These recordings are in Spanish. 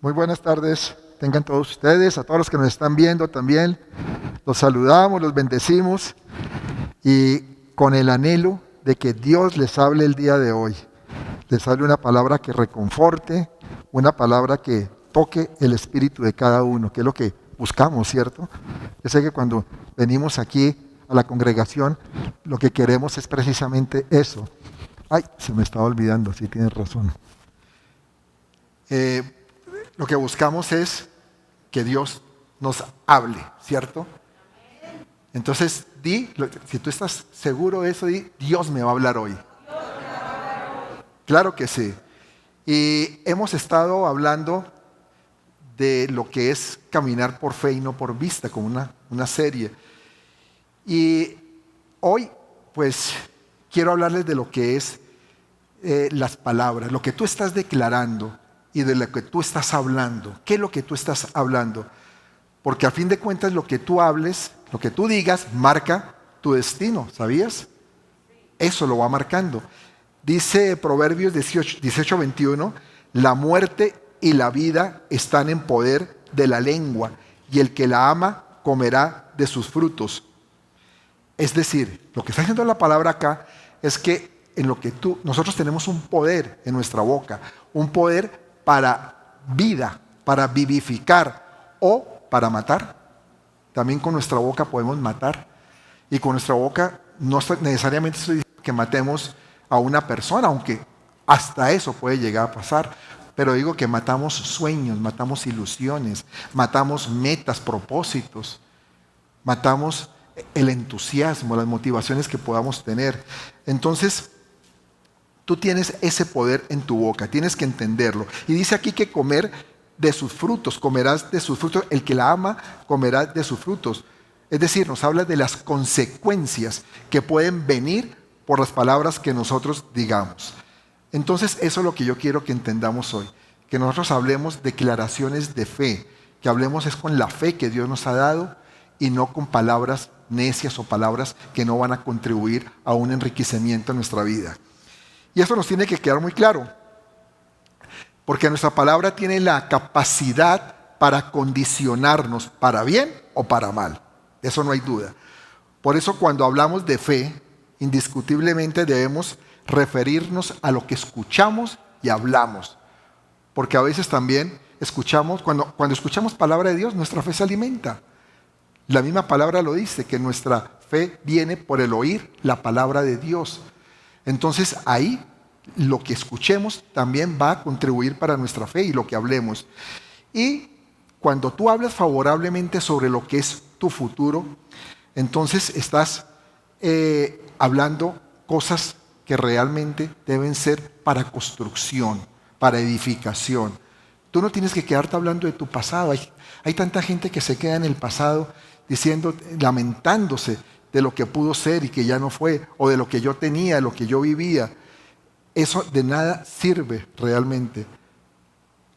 Muy buenas tardes, tengan todos ustedes, a todos los que nos están viendo también. Los saludamos, los bendecimos y con el anhelo de que Dios les hable el día de hoy. Les hable una palabra que reconforte, una palabra que toque el espíritu de cada uno, que es lo que buscamos, ¿cierto? Yo sé que cuando venimos aquí a la congregación, lo que queremos es precisamente eso. Ay, se me estaba olvidando, sí tienes razón. Lo que buscamos es que Dios nos hable, ¿cierto? Entonces, si tú estás seguro de eso, Dios me va a hablar hoy. Claro que sí. Y hemos estado hablando de lo que es caminar por fe y no por vista, como una serie. Y hoy, pues, quiero hablarles de lo que es las palabras, lo que tú estás declarando y de lo que tú estás hablando. ¿Qué es lo que tú estás hablando? Porque a fin de cuentas lo que tú hables, lo que tú digas, marca tu destino, ¿sabías? Eso lo va marcando. Dice Proverbios 18:21, la muerte y la vida están en poder de la lengua, y el que la ama comerá de sus frutos. Es decir, lo que está diciendo la palabra acá es que en lo que nosotros tenemos un poder en nuestra boca, un poder para vida, para vivificar o para matar. También con nuestra boca podemos matar. Y con nuestra boca no necesariamente estoy diciendo que matemos a una persona, aunque hasta eso puede llegar a pasar. Pero digo que matamos sueños, matamos ilusiones, matamos metas, propósitos, matamos el entusiasmo, las motivaciones que podamos tener. Entonces, tú tienes ese poder en tu boca, tienes que entenderlo. Y dice aquí que comer de sus frutos, comerás de sus frutos, el que la ama comerá de sus frutos. Es decir, nos habla de las consecuencias que pueden venir por las palabras que nosotros digamos. Entonces, eso es lo que yo quiero que entendamos hoy, que nosotros hablemos declaraciones de fe, que hablemos es con la fe que Dios nos ha dado y no con palabras necias o palabras que no van a contribuir a un enriquecimiento en nuestra vida. Y eso nos tiene que quedar muy claro, porque nuestra palabra tiene la capacidad para condicionarnos para bien o para mal. Eso no hay duda. Por eso cuando hablamos de fe, indiscutiblemente debemos referirnos a lo que escuchamos y hablamos. Porque a veces también escuchamos, cuando escuchamos palabra de Dios, nuestra fe se alimenta. La misma palabra lo dice, que nuestra fe viene por el oír la palabra de Dios. Entonces ahí lo que escuchemos también va a contribuir para nuestra fe y lo que hablemos. Y cuando tú hablas favorablemente sobre lo que es tu futuro, entonces estás hablando cosas que realmente deben ser para construcción, para edificación. Tú no tienes que quedarte hablando de tu pasado. Hay tanta gente que se queda en el pasado diciendo, lamentándose de lo que pudo ser y que ya no fue, o de lo que yo tenía, de lo que yo vivía. Eso de nada sirve realmente.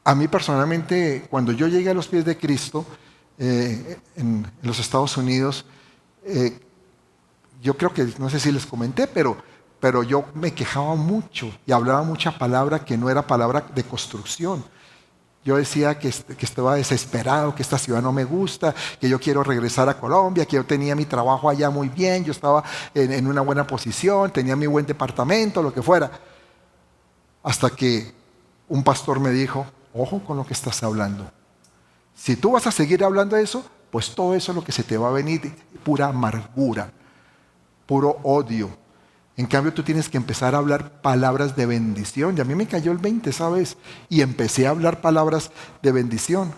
A mí personalmente, cuando yo llegué a los pies de Cristo en los Estados Unidos, yo creo que, no sé si les comenté, pero yo me quejaba mucho y hablaba mucha palabra que no era palabra de construcción. Yo decía que estaba desesperado, que esta ciudad no me gusta, que yo quiero regresar a Colombia, que yo tenía mi trabajo allá muy bien, yo estaba en una buena posición, tenía mi buen departamento, lo que fuera. Hasta que un pastor me dijo, ojo con lo que estás hablando. Si tú vas a seguir hablando de eso, pues todo eso es lo que se te va a venir, pura amargura, puro odio. En cambio, tú tienes que empezar a hablar palabras de bendición. Y a mí me cayó el 20, ¿sabes? Y empecé a hablar palabras de bendición.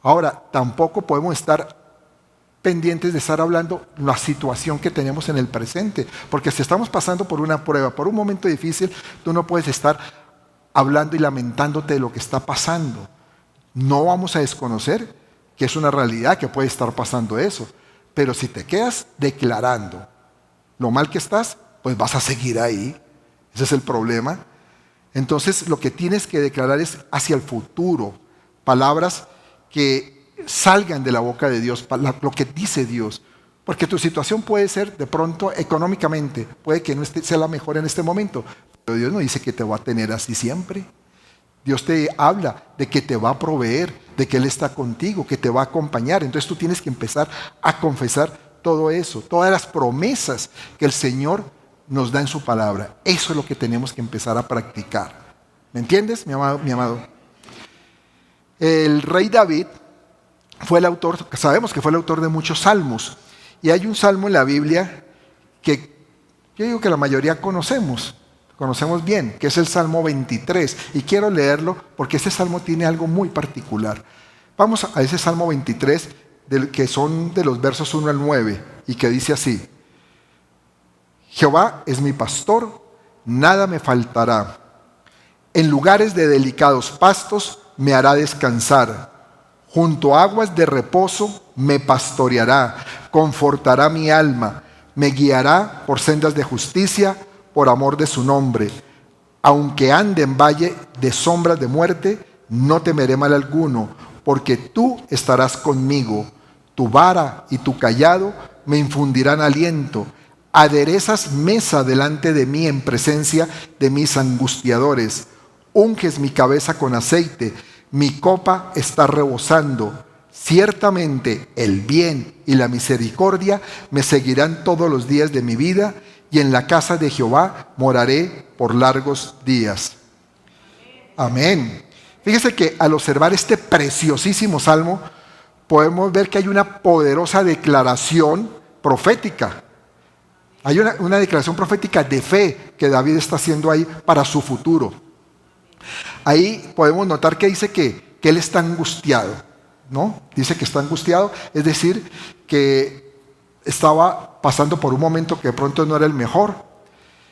Ahora, tampoco podemos estar pendientes de estar hablando la situación que tenemos en el presente. Porque si estamos pasando por una prueba, por un momento difícil, tú no puedes estar hablando y lamentándote de lo que está pasando. No vamos a desconocer que es una realidad, que puede estar pasando eso. Pero si te quedas declarando lo mal que estás, pues vas a seguir ahí. Ese es el problema. Entonces lo que tienes que declarar es hacia el futuro. Palabras que salgan de la boca de Dios, lo que dice Dios. Porque tu situación puede ser de pronto económicamente, puede que no sea la mejor en este momento. Pero Dios no dice que te va a tener así siempre. Dios te habla de que te va a proveer, de que Él está contigo, que te va a acompañar. Entonces tú tienes que empezar a confesar todo eso, todas las promesas que el Señor nos da en su palabra. Eso es lo que tenemos que empezar a practicar. ¿Me entiendes, mi amado? Mi amado? El rey David fue el autor, sabemos que fue el autor de muchos salmos. Y hay un salmo en la Biblia que yo digo que la mayoría conocemos bien, que es el Salmo 23. Y quiero leerlo porque este salmo tiene algo muy particular. Vamos a ese Salmo 23, que son de los versos 1 al 9, y que dice así: Jehová es mi pastor, nada me faltará. En lugares de delicados pastos me hará descansar. Junto a aguas de reposo me pastoreará, confortará mi alma, me guiará por sendas de justicia, por amor de su nombre. Aunque ande en valle de sombras de muerte, no temeré mal alguno, porque tú estarás conmigo. Tu vara y tu cayado me infundirán aliento. Aderezas mesa delante de mí en presencia de mis angustiadores. Unges mi cabeza con aceite, mi copa está rebosando. Ciertamente el bien y la misericordia me seguirán todos los días de mi vida, y en la casa de Jehová moraré por largos días. Amén. Fíjese que al observar este preciosísimo salmo, podemos ver que hay una poderosa declaración profética. Hay una declaración profética de fe que David está haciendo ahí para su futuro. Ahí podemos notar que dice que él está angustiado, ¿no? Dice que está angustiado, es decir, que estaba pasando por un momento que de pronto no era el mejor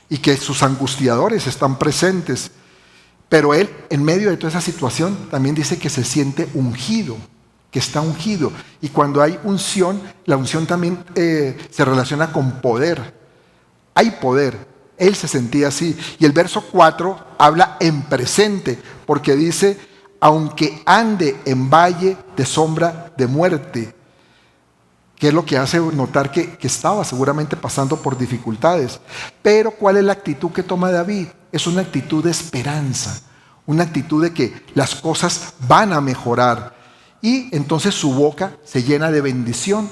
y que sus angustiadores están presentes. Pero él, en medio de toda esa situación, también dice que se siente ungido, que está ungido. Y cuando hay unción, la unción también se relaciona con poder. Hay poder. Él se sentía así. Y el verso 4 habla en presente, porque dice: aunque ande en valle de sombra de muerte. Que es lo que hace notar que estaba seguramente pasando por dificultades. Pero ¿cuál es la actitud que toma David? Es una actitud de esperanza, una actitud de que las cosas van a mejorar. Y entonces su boca se llena de bendición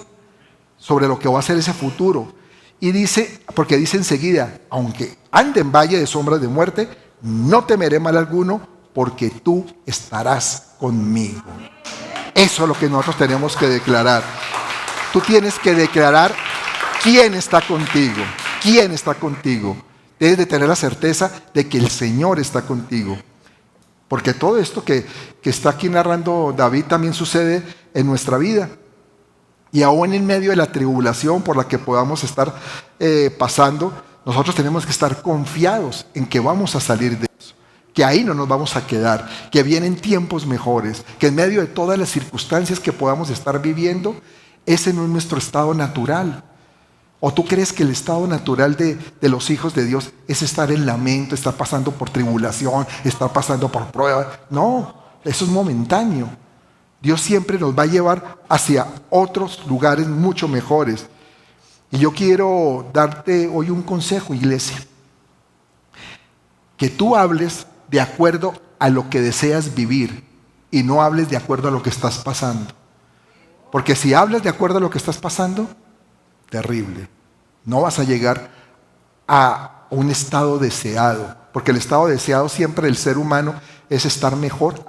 sobre lo que va a ser ese futuro. Y dice, porque dice enseguida: aunque ande en valle de sombras de muerte, no temeré mal alguno, porque tú estarás conmigo. Eso es lo que nosotros tenemos que declarar. Tú tienes que declarar quién está contigo, quién está contigo. Debes de tener la certeza de que el Señor está contigo. Porque todo esto que está aquí narrando David también sucede en nuestra vida. Y aún en medio de la tribulación por la que podamos estar pasando, nosotros tenemos que estar confiados en que vamos a salir de eso. Que ahí no nos vamos a quedar, que vienen tiempos mejores, que en medio de todas las circunstancias que podamos estar viviendo, ese no es nuestro estado natural. ¿O tú crees que el estado natural de los hijos de Dios es estar en lamento, estar pasando por tribulación, estar pasando por pruebas? No, eso es momentáneo. Dios siempre nos va a llevar hacia otros lugares mucho mejores. Y yo quiero darte hoy un consejo, iglesia. Que tú hables de acuerdo a lo que deseas vivir y no hables de acuerdo a lo que estás pasando. Porque si hablas de acuerdo a lo que estás pasando, terrible. No vas a llegar a un estado deseado. Porque el estado deseado siempre del ser humano es estar mejor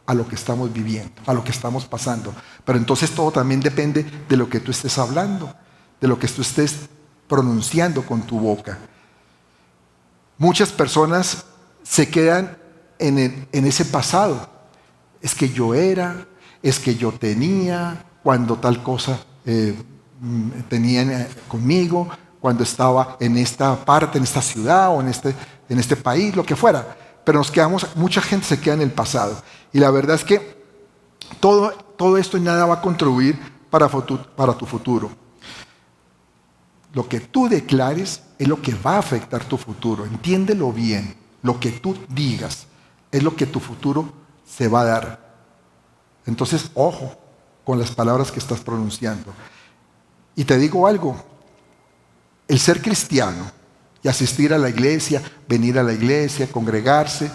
a lo que estamos viviendo, a lo que estamos pasando. Pero entonces todo también depende de lo que tú estés hablando, de lo que tú estés pronunciando con tu boca. Muchas personas se quedan en ese pasado. Es que yo era, es que yo tenía, cuando tal cosa tenían conmigo, cuando estaba en esta parte, en esta ciudad o en este país, lo que fuera. Pero nos quedamos, mucha gente se queda en el pasado. Y la verdad es que todo esto y nada va a contribuir para tu futuro. Lo que tú declares es lo que va a afectar tu futuro. Entiéndelo bien. Lo que tú digas es lo que tu futuro se va a dar. Entonces, ojo con las palabras que estás pronunciando. Y te digo algo, el ser cristiano y asistir a la iglesia, venir a la iglesia, congregarse,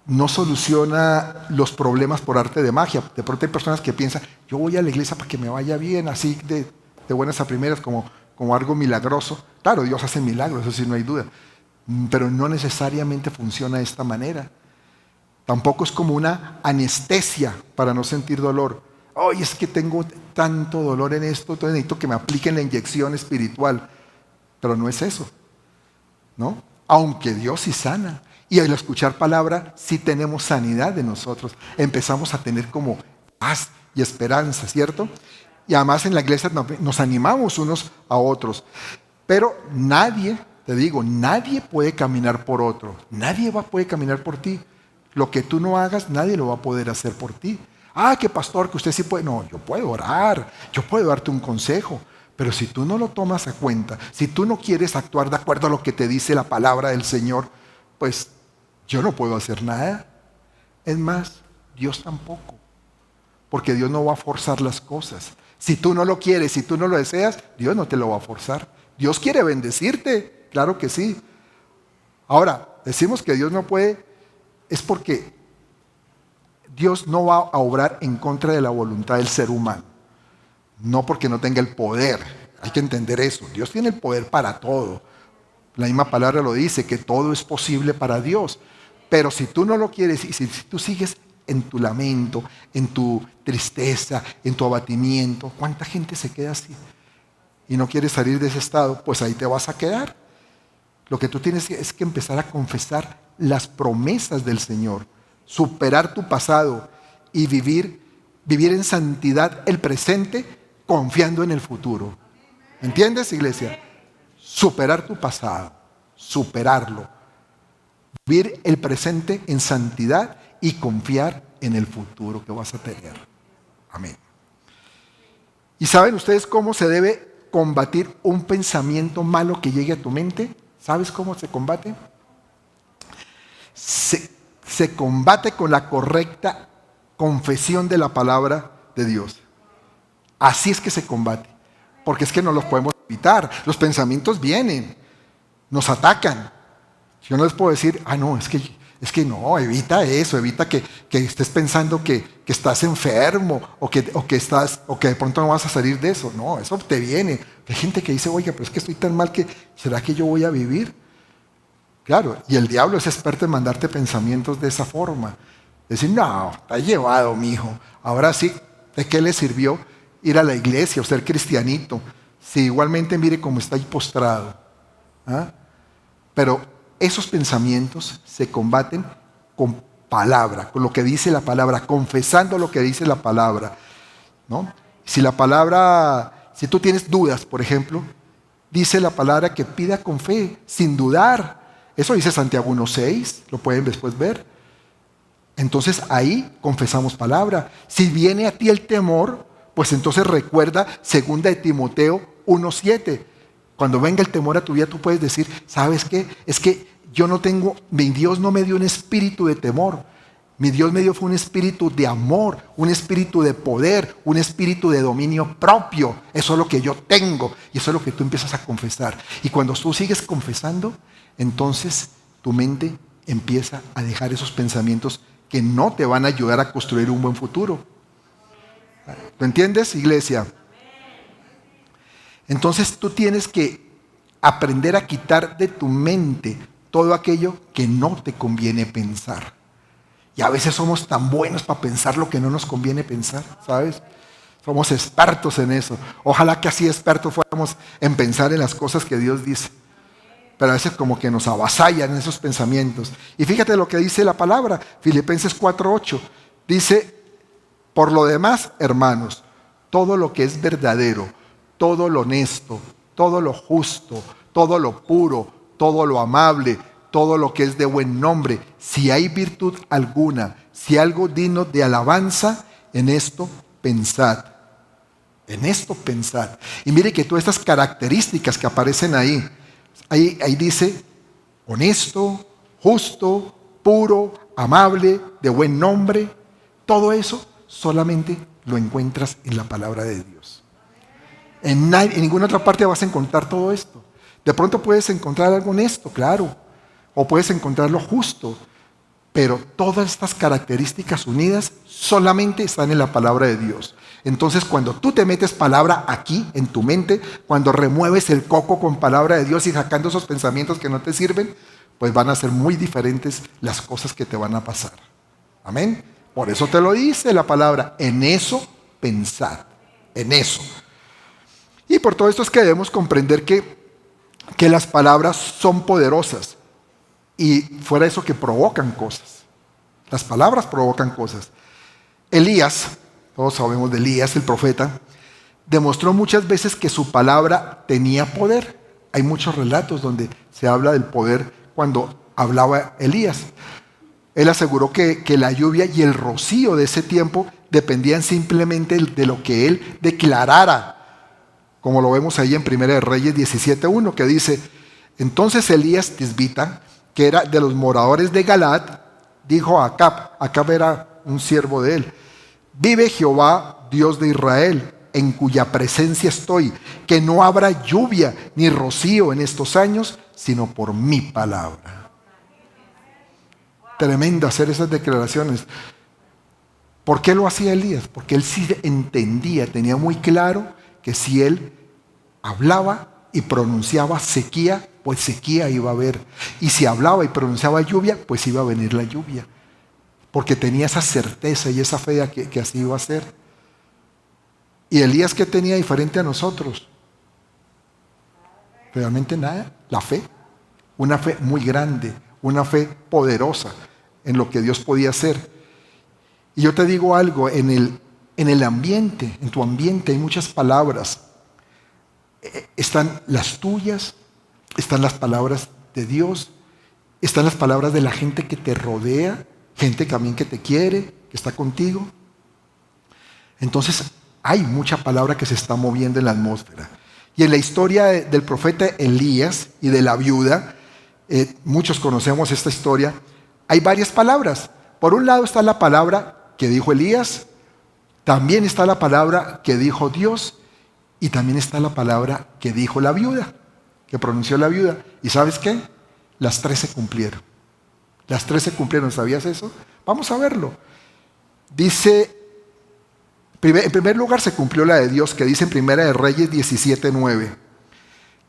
no soluciona los problemas por arte de magia. De pronto hay personas que piensan, yo voy a la iglesia para que me vaya bien, así de buenas a primeras, como algo milagroso. Claro, Dios hace milagros, eso sí no hay duda, pero no necesariamente funciona de esta manera. Tampoco es como una anestesia para no sentir dolor. Ay, es que tengo tanto dolor en esto, entonces necesito que me apliquen la inyección espiritual. Pero no es eso, ¿no? Aunque Dios sí sana. Y al escuchar palabra, sí tenemos sanidad de nosotros. Empezamos a tener como paz y esperanza, ¿cierto? Y además en la iglesia nos animamos unos a otros. Pero nadie, te digo, nadie puede caminar por otro. Nadie puede caminar por ti. Lo que tú no hagas, nadie lo va a poder hacer por ti. Ah, que pastor, que usted sí puede. No, yo puedo orar, yo puedo darte un consejo. Pero si tú no lo tomas a cuenta, si tú no quieres actuar de acuerdo a lo que te dice la palabra del Señor, pues yo no puedo hacer nada. Es más, Dios tampoco. Porque Dios no va a forzar las cosas. Si tú no lo quieres, si tú no lo deseas, Dios no te lo va a forzar. Dios quiere bendecirte, claro que sí. Ahora, decimos que Dios no puede, es porque Dios no va a obrar en contra de la voluntad del ser humano. No porque no tenga el poder, hay que entender eso. Dios tiene el poder para todo. La misma palabra lo dice, que todo es posible para Dios. Pero si tú no lo quieres y si tú sigues en tu lamento, en tu tristeza, en tu abatimiento, ¿cuánta gente se queda así? Y no quiere salir de ese estado, pues ahí te vas a quedar. Lo que tú tienes es que empezar a confesar las promesas del Señor, superar tu pasado y vivir en santidad el presente, confiando en el futuro. ¿Entiendes, iglesia? Superar tu pasado, superarlo. Vivir el presente en santidad y confiar en el futuro que vas a tener. Amén. ¿Y saben ustedes cómo se debe combatir un pensamiento malo que llegue a tu mente? ¿Sabes cómo se combate? Se combate con la correcta confesión de la palabra de Dios. Así es que se combate. Porque es que no los podemos evitar. Los pensamientos vienen, nos atacan. Yo no les puedo decir, no, es que no, evita eso, evita que estés pensando que estás enfermo o que de pronto no vas a salir de eso. No, eso te viene. Hay gente que dice, oiga, pero es que estoy tan mal que ¿será que yo voy a vivir? Claro, y el diablo es experto en mandarte pensamientos de esa forma. Decir, no, está llevado, mijo. Ahora sí, ¿de qué le sirvió ir a la iglesia o ser cristianito? Si igualmente mire cómo está ahí postrado. ¿Ah? Pero esos pensamientos se combaten con palabra, con lo que dice la palabra, confesando lo que dice la palabra, ¿no? Si tú tienes dudas, por ejemplo, dice la palabra que pida con fe, sin dudar. Eso dice Santiago 1:6, lo pueden después ver. Entonces ahí confesamos palabra. Si viene a ti el temor, pues entonces recuerda 2 de Timoteo 1:7. Cuando venga el temor a tu vida, tú puedes decir, ¿sabes qué? Es que mi Dios no me dio un espíritu de temor. Mi Dios me dio fue un espíritu de amor, un espíritu de poder, un espíritu de dominio propio. Eso es lo que yo tengo y eso es lo que tú empiezas a confesar. Y cuando tú sigues confesando, entonces tu mente empieza a dejar esos pensamientos que no te van a ayudar a construir un buen futuro. ¿Lo entiendes, iglesia? Entonces tú tienes que aprender a quitar de tu mente todo aquello que no te conviene pensar. Y a veces somos tan buenos para pensar lo que no nos conviene pensar, ¿sabes? Somos expertos en eso. Ojalá que así expertos fuéramos en pensar en las cosas que Dios dice. Pero a veces como que nos avasallan esos pensamientos. Y fíjate lo que dice la palabra, Filipenses 4:8. Dice, por lo demás, hermanos, todo lo que es verdadero, todo lo honesto, todo lo justo, todo lo puro, todo lo amable, todo lo que es de buen nombre, si hay virtud alguna, si algo digno de alabanza, en esto pensad. En esto pensad. Y mire que todas estas características que aparecen ahí dice honesto, justo, puro, amable, de buen nombre. Todo eso solamente lo encuentras en la palabra de Dios. En ninguna otra parte vas a encontrar todo esto. De pronto puedes encontrar algo honesto, claro, o puedes encontrar lo justo, Pero todas estas características unidas solamente están en la palabra de Dios. Entonces, cuando tú te metes palabra aquí en tu mente, cuando remueves el coco con palabra de Dios y sacando esos pensamientos que no te sirven, pues van a ser muy diferentes las cosas que te van a pasar. Amén. Por eso te lo dice la palabra, en eso pensad, en eso. Y por todo esto es que debemos comprender que las palabras son poderosas y fuera de eso que provocan cosas. Las palabras provocan cosas. Elías, todos sabemos de Elías, el profeta, demostró muchas veces que su palabra tenía poder. Hay muchos relatos donde se habla del poder cuando hablaba Elías. Él aseguró que la lluvia y el rocío de ese tiempo dependían simplemente de lo que él declarara, como lo vemos ahí en 1 de Reyes 17:1, que dice: entonces Elías Tisbita, que era de los moradores de Galaad, dijo a Acab era un siervo de él: vive Jehová, Dios de Israel, en cuya presencia estoy, que no habrá lluvia ni rocío en estos años, sino por mi palabra. Tremendo hacer esas declaraciones. ¿Por qué lo hacía Elías? Porque él sí entendía, tenía muy claro que si él hablaba y pronunciaba sequía, pues sequía iba a haber. Y si hablaba y pronunciaba lluvia, pues iba a venir la lluvia. Porque tenía esa certeza y esa fe de que así iba a ser. ¿Y Elías qué tenía diferente a nosotros? Realmente nada, la fe. Una fe muy grande, una fe poderosa en lo que Dios podía hacer. Y yo te digo algo, en el ambiente, en tu ambiente hay muchas palabras. Están las tuyas, están las palabras de Dios, están las palabras de la gente que te rodea, gente también que te quiere, que está contigo. Entonces hay mucha palabra que se está moviendo en la atmósfera. Y en la historia del profeta Elías y de la viuda, muchos conocemos esta historia, hay varias palabras. Por un lado está la palabra que dijo Elías, también está la palabra que dijo Dios y también está la palabra que dijo la viuda, que pronunció la viuda. ¿Y sabes qué? Las tres se cumplieron. Las tres se cumplieron, ¿sabías eso? Vamos a verlo. Dice, en primer lugar se cumplió la de Dios, que dice en 1 de Reyes 17:9.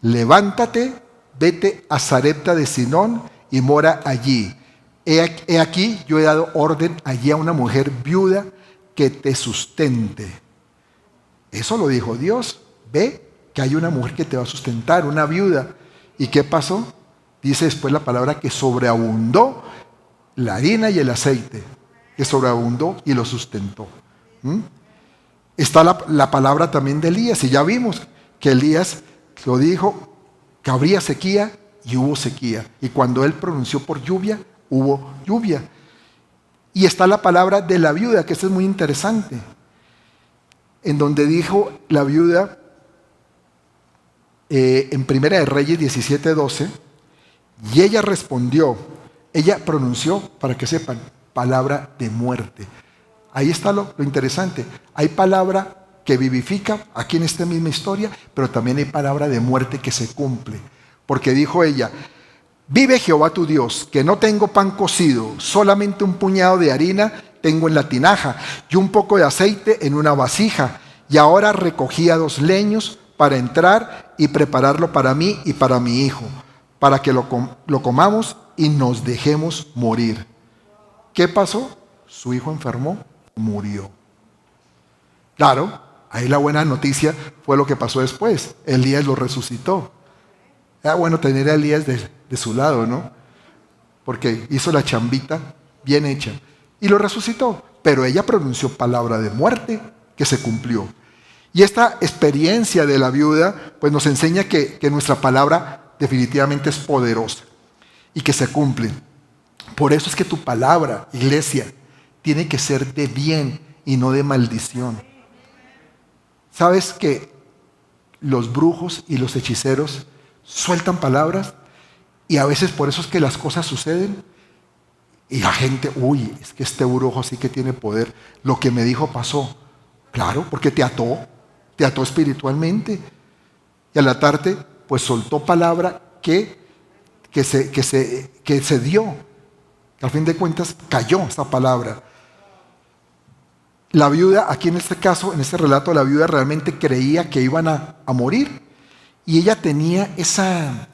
Levántate, vete a Sarepta de Sidón y mora allí. He aquí, yo he dado orden allí a una mujer viuda que te sustente. Eso lo dijo Dios. Ve que hay una mujer que te va a sustentar, una viuda. ¿Y qué pasó? Dice después la palabra que sobreabundó la harina y el aceite, que sobreabundó y lo sustentó. Está la palabra también de Elías, y ya vimos que Elías lo dijo, que habría sequía y hubo sequía. Y cuando él pronunció por lluvia, hubo lluvia. Y está la palabra de la viuda, que esto es muy interesante, en donde dijo la viuda, en 1 de Reyes 17:12, y ella respondió, ella pronunció, para que sepan, palabra de muerte. Ahí está lo interesante. Hay palabra que vivifica, aquí en esta misma historia, pero también hay palabra de muerte que se cumple. Porque dijo ella, vive Jehová tu Dios, que no tengo pan cocido, solamente un puñado de harina tengo en la tinaja y un poco de aceite en una vasija. Y ahora recogía 2 leños para entrar y prepararlo para mí y para mi hijo, para que lo comamos y nos dejemos morir. ¿Qué pasó? Su hijo enfermó, murió. Claro, ahí la buena noticia fue lo que pasó después. Elías lo resucitó. Era bueno tener a Elías de su lado, ¿no? Porque hizo la chambita bien hecha y lo resucitó. Pero ella pronunció palabra de muerte que se cumplió. Y esta experiencia de la viuda pues nos enseña que nuestra palabra definitivamente es poderosa y que se cumple. Por eso es que tu palabra, iglesia, tiene que ser de bien y no de maldición. ¿Sabes que los brujos y los hechiceros sueltan palabras? Y a veces por eso es que las cosas suceden. Y la gente, uy, es que este brujo sí que tiene poder. Lo que me dijo pasó. Claro, porque te ató espiritualmente. Y al atarte, pues soltó palabra que se dio. que al fin de cuentas cayó esa palabra. La viuda, aquí en este caso, en este relato, la viuda realmente creía que iban a morir. Y ella tenía esa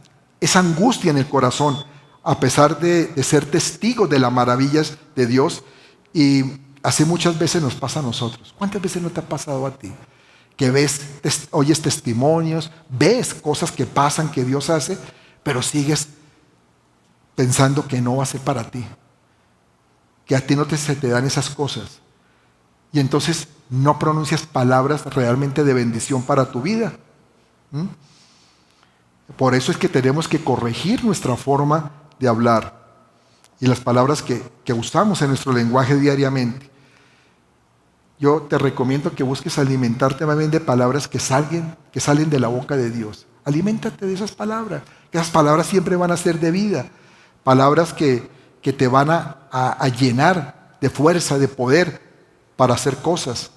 angustia en el corazón, a pesar de ser testigos de las maravillas de Dios. Y así muchas veces nos pasa a nosotros. ¿Cuántas veces no te ha pasado a ti? Que oyes testimonios, ves cosas que pasan, que Dios hace, pero sigues pensando que no va a ser para ti, que a ti no se te dan esas cosas. Y entonces no pronuncias palabras realmente de bendición para tu vida. Por eso es que tenemos que corregir nuestra forma de hablar y las palabras que usamos en nuestro lenguaje diariamente. Yo te recomiendo que busques alimentarte más bien de palabras que salen de la boca de Dios. Aliméntate de esas palabras, que esas palabras siempre van a ser de vida. Palabras que te van a llenar de fuerza, de poder para hacer cosas.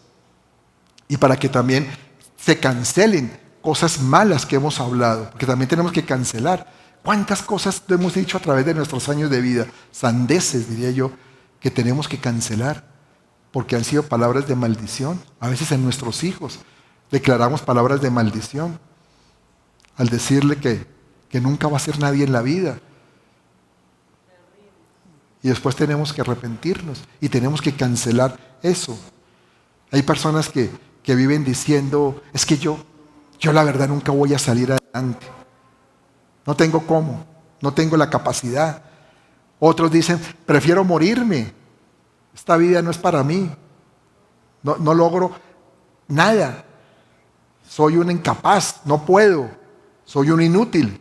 Y para que también se cancelen cosas malas que hemos hablado, porque también tenemos que cancelar. ¿Cuántas cosas hemos dicho a través de nuestros años de vida? Sandeces, diría yo, que tenemos que cancelar, porque han sido palabras de maldición. A veces en nuestros hijos declaramos palabras de maldición, al decirle que nunca va a ser nadie en la vida. Y después tenemos que arrepentirnos y tenemos que cancelar eso. Hay personas que viven diciendo, es que yo la verdad nunca voy a salir adelante. No tengo cómo, no tengo la capacidad. Otros dicen, prefiero morirme. Esta vida no es para mí. No logro nada. Soy un incapaz, no puedo. Soy un inútil.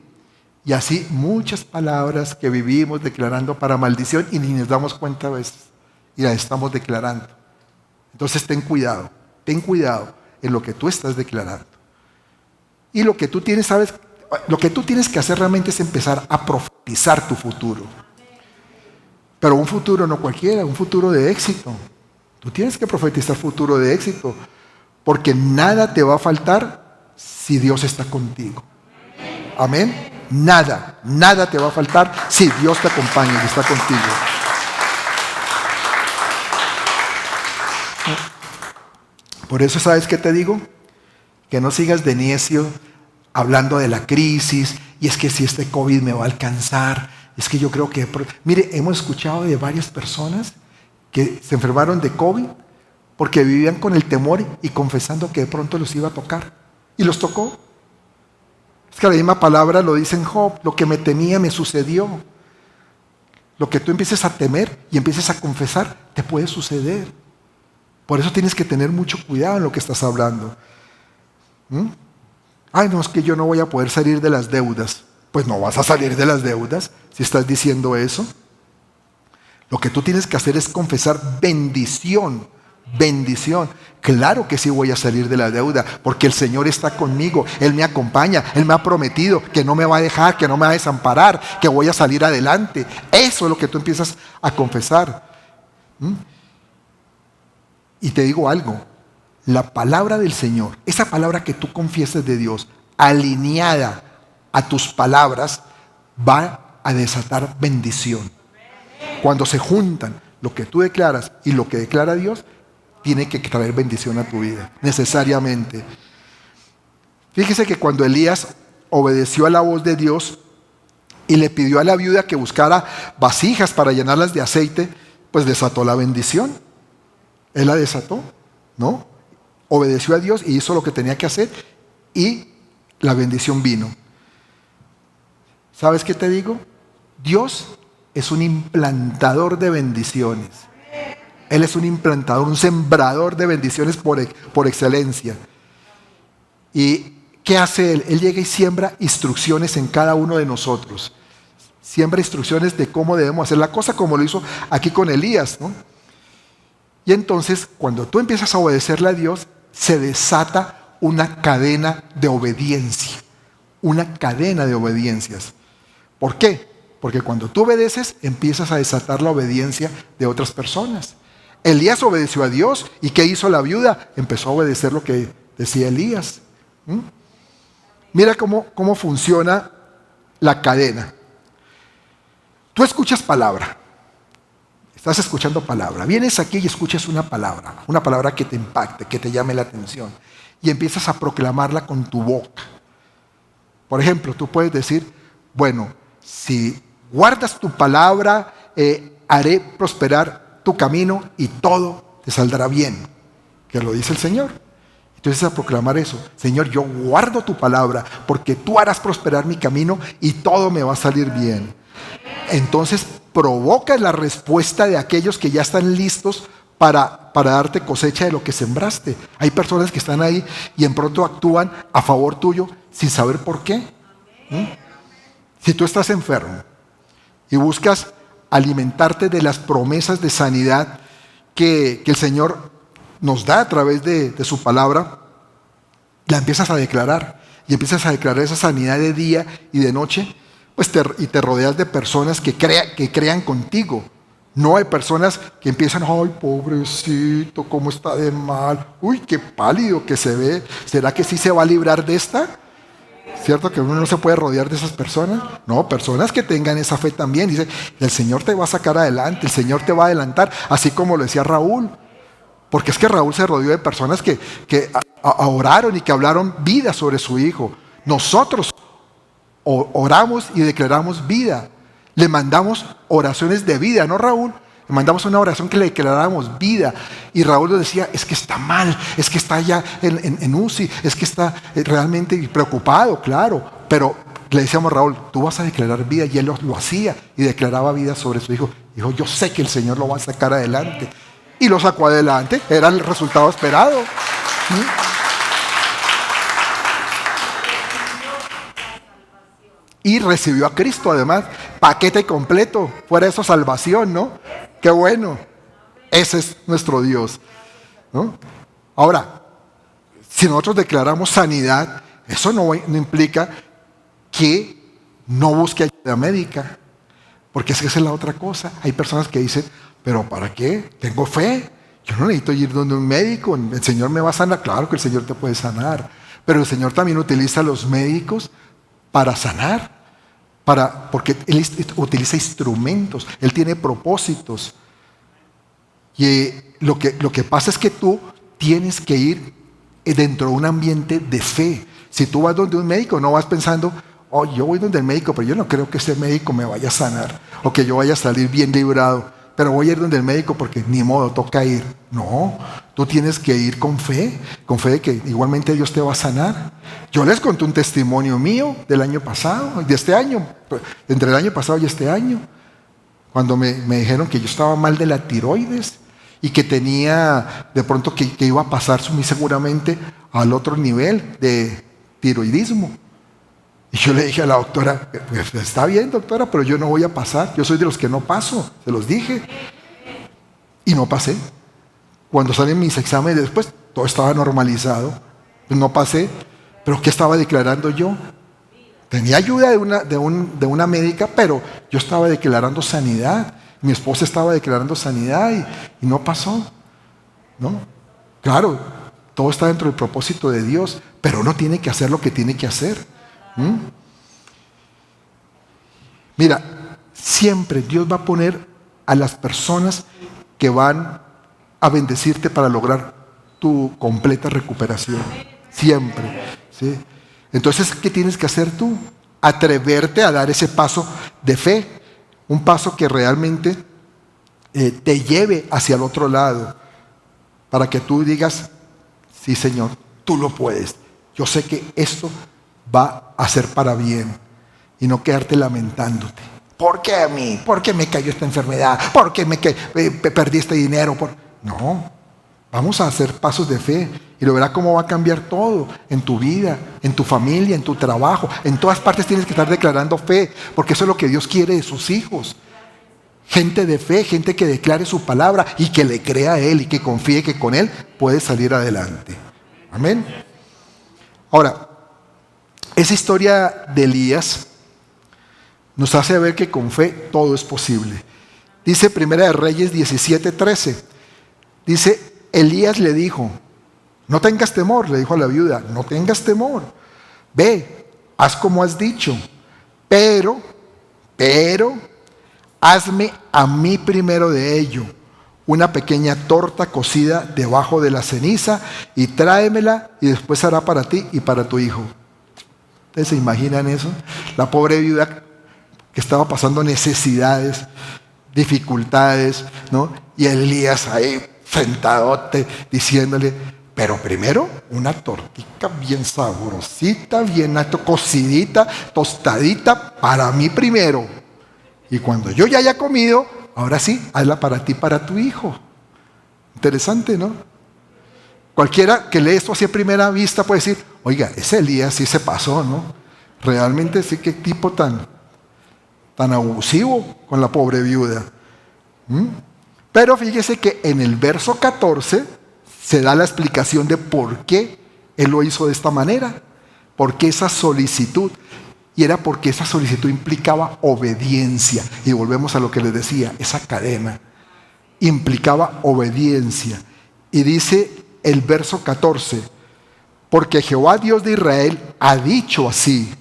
Y así muchas palabras que vivimos declarando para maldición y ni nos damos cuenta a veces. Y las estamos declarando. Entonces ten cuidado en lo que tú estás declarando. Y lo que tú tienes, lo que tú tienes que hacer realmente es empezar a profetizar tu futuro. Pero un futuro no cualquiera, un futuro de éxito. Tú tienes que profetizar futuro de éxito, porque nada te va a faltar si Dios está contigo. Amén. Nada te va a faltar si Dios te acompaña y está contigo. Por eso, ¿sabes qué te digo? Que no sigas de necio hablando de la crisis, y es que si este COVID me va a alcanzar, es que yo creo que... Mire, hemos escuchado de varias personas que se enfermaron de COVID porque vivían con el temor y confesando que de pronto los iba a tocar. Y los tocó. Es que la misma palabra lo dice en Job, lo que me temía me sucedió. Lo que tú empieces a temer y empieces a confesar, te puede suceder. Por eso tienes que tener mucho cuidado en lo que estás hablando. Ay, no, es que yo no voy a poder salir de las deudas. Pues no vas a salir de las deudas si estás diciendo eso. Lo que tú tienes que hacer es confesar bendición. Claro que sí voy a salir de la deuda, porque el Señor está conmigo, Él me acompaña, Él me ha prometido que no me va a dejar, que no me va a desamparar, que voy a salir adelante. Eso es lo que tú empiezas a confesar. Y te digo algo, la palabra del Señor, esa palabra que tú confiesas de Dios, alineada a tus palabras, va a desatar bendición. Cuando se juntan lo que tú declaras y lo que declara Dios, tiene que traer bendición a tu vida, necesariamente. Fíjese que cuando Elías obedeció a la voz de Dios y le pidió a la viuda que buscara vasijas para llenarlas de aceite, pues desató la bendición. Él la desató, ¿no? Obedeció a Dios y hizo lo que tenía que hacer y la bendición vino. ¿Sabes qué te digo? Dios es un implantador de bendiciones. Él es un implantador, un sembrador de bendiciones por excelencia. ¿Y qué hace Él? Él llega y siembra instrucciones en cada uno de nosotros. Siembra instrucciones de cómo debemos hacer la cosa, como lo hizo aquí con Elías, ¿no? Y entonces, cuando tú empiezas a obedecerle a Dios, se desata una cadena de obediencia. Una cadena de obediencias. ¿Por qué? Porque cuando tú obedeces, empiezas a desatar la obediencia de otras personas. Elías obedeció a Dios. ¿Y qué hizo la viuda? Empezó a obedecer lo que decía Elías. Mira cómo funciona la cadena. Tú escuchas palabra. Estás escuchando palabra. Vienes aquí y escuchas una palabra que te impacte, que te llame la atención. Y empiezas a proclamarla con tu boca. Por ejemplo, tú puedes decir, bueno, si guardas tu palabra, haré prosperar tu camino y todo te saldrá bien. Que lo dice el Señor. Entonces a proclamar eso. Señor, yo guardo tu palabra porque tú harás prosperar mi camino y todo me va a salir bien. Entonces provoca la respuesta de aquellos que ya están listos para darte cosecha de lo que sembraste. Hay personas que están ahí y en pronto actúan a favor tuyo sin saber por qué. Si tú estás enfermo y buscas alimentarte de las promesas de sanidad que el Señor nos da a través de su palabra, la empiezas a declarar y empiezas a declarar esa sanidad de día y de noche, pues te rodeas de personas que crean contigo. No hay personas que empiezan, ay, pobrecito, cómo está de mal, uy, qué pálido que se ve, ¿será que sí se va a librar de esta? ¿Cierto que uno no se puede rodear de esas personas? No, personas que tengan esa fe también. Dice, el Señor te va a sacar adelante, el Señor te va a adelantar, así como lo decía Raúl. Porque es que Raúl se rodeó de personas que oraron y que hablaron vida sobre su hijo. Nosotros oramos y declaramos vida. Le mandamos oraciones de vida, ¿no, Raúl? Le mandamos una oración que le declaráramos vida. Y Raúl nos decía, es que está mal, es que está ya en UCI, es que está realmente preocupado, claro. Pero le decíamos, Raúl, tú vas a declarar vida. Y él lo hacía y declaraba vida sobre su hijo. Dijo, yo sé que el Señor lo va a sacar adelante. Y lo sacó adelante, era el resultado esperado. Y recibió a Cristo además, paquete completo, fuera eso salvación, ¿no? Qué bueno, ese es nuestro Dios, ¿no? Ahora, si nosotros declaramos sanidad, eso no implica que no busque ayuda médica, porque esa es la otra cosa. Hay personas que dicen, pero ¿para qué? Tengo fe, yo no necesito ir donde un médico, el Señor me va a sanar. Claro que el Señor te puede sanar, pero el Señor también utiliza a los médicos para sanar, porque Él utiliza instrumentos, Él tiene propósitos. Y lo que pasa es que tú tienes que ir dentro de un ambiente de fe. Si tú vas donde un médico, no vas pensando, oh, yo voy donde el médico, pero yo no creo que ese médico me vaya a sanar o que yo vaya a salir bien librado, pero voy a ir donde el médico porque ni modo, toca ir. No, tú tienes que ir con fe de que igualmente Dios te va a sanar. Yo les conté un testimonio mío del año pasado, de este año, entre el año pasado y este año, cuando me dijeron que yo estaba mal de la tiroides y que tenía de pronto que iba a pasar muy seguramente al otro nivel de tiroidismo. Y yo le dije a la doctora, pues está bien, doctora, pero yo no voy a pasar. Yo soy de los que no paso, se los dije. Y no pasé. Cuando salen mis exámenes después, todo estaba normalizado. Pues no pasé. ¿Pero qué estaba declarando yo? Tenía ayuda de una médica, pero yo estaba declarando sanidad. Mi esposa estaba declarando sanidad y no pasó. ¿No? Claro, todo está dentro del propósito de Dios, pero uno tiene que hacer lo que tiene que hacer. Mira, siempre Dios va a poner a las personas que van a bendecirte para lograr tu completa recuperación. Siempre, ¿sí? Entonces, ¿qué tienes que hacer tú? Atreverte a dar ese paso de fe, un paso que realmente te lleve hacia el otro lado, para que tú digas, sí, Señor, tú lo puedes. Yo sé que esto va a ser para bien y no quedarte lamentándote. ¿Por qué a mí? ¿Por qué me cayó esta enfermedad? ¿Por qué perdí este dinero? No, vamos a hacer pasos de fe y lo verás cómo va a cambiar todo en tu vida, en tu familia, en tu trabajo. En todas partes tienes que estar declarando fe, porque eso es lo que Dios quiere de sus hijos. Gente de fe, gente que declare su palabra y que le crea a Él y que confíe que con Él puede salir adelante. Amén. Ahora, esa historia de Elías nos hace ver que con fe todo es posible. Dice Primera de Reyes 17:13. Dice, Elías le dijo, no tengas temor, le dijo a la viuda, no tengas temor. Ve, haz como has dicho, pero hazme a mí primero de ello una pequeña torta cocida debajo de la ceniza y tráemela y después hará para ti y para tu hijo. ¿Ustedes se imaginan eso? La pobre viuda que estaba pasando necesidades, dificultades, ¿no? Y Elías ahí sentadote diciéndole, pero primero una tortita bien sabrosita, bien cocidita, tostadita, para mí primero. Y cuando yo ya haya comido, ahora sí, hazla para ti, para tu hijo. Interesante, ¿no? Cualquiera que lee esto así a primera vista puede decir, oiga, ese Elías sí se pasó, ¿no? Realmente sí, qué tipo tan abusivo con la pobre viuda. Pero fíjese que en el verso 14 se da la explicación de por qué él lo hizo de esta manera, por qué esa solicitud. Y era porque esa solicitud implicaba obediencia. Y volvemos a lo que les decía, esa cadena implicaba obediencia. Y dice el verso 14, porque Jehová Dios de Israel ha dicho así,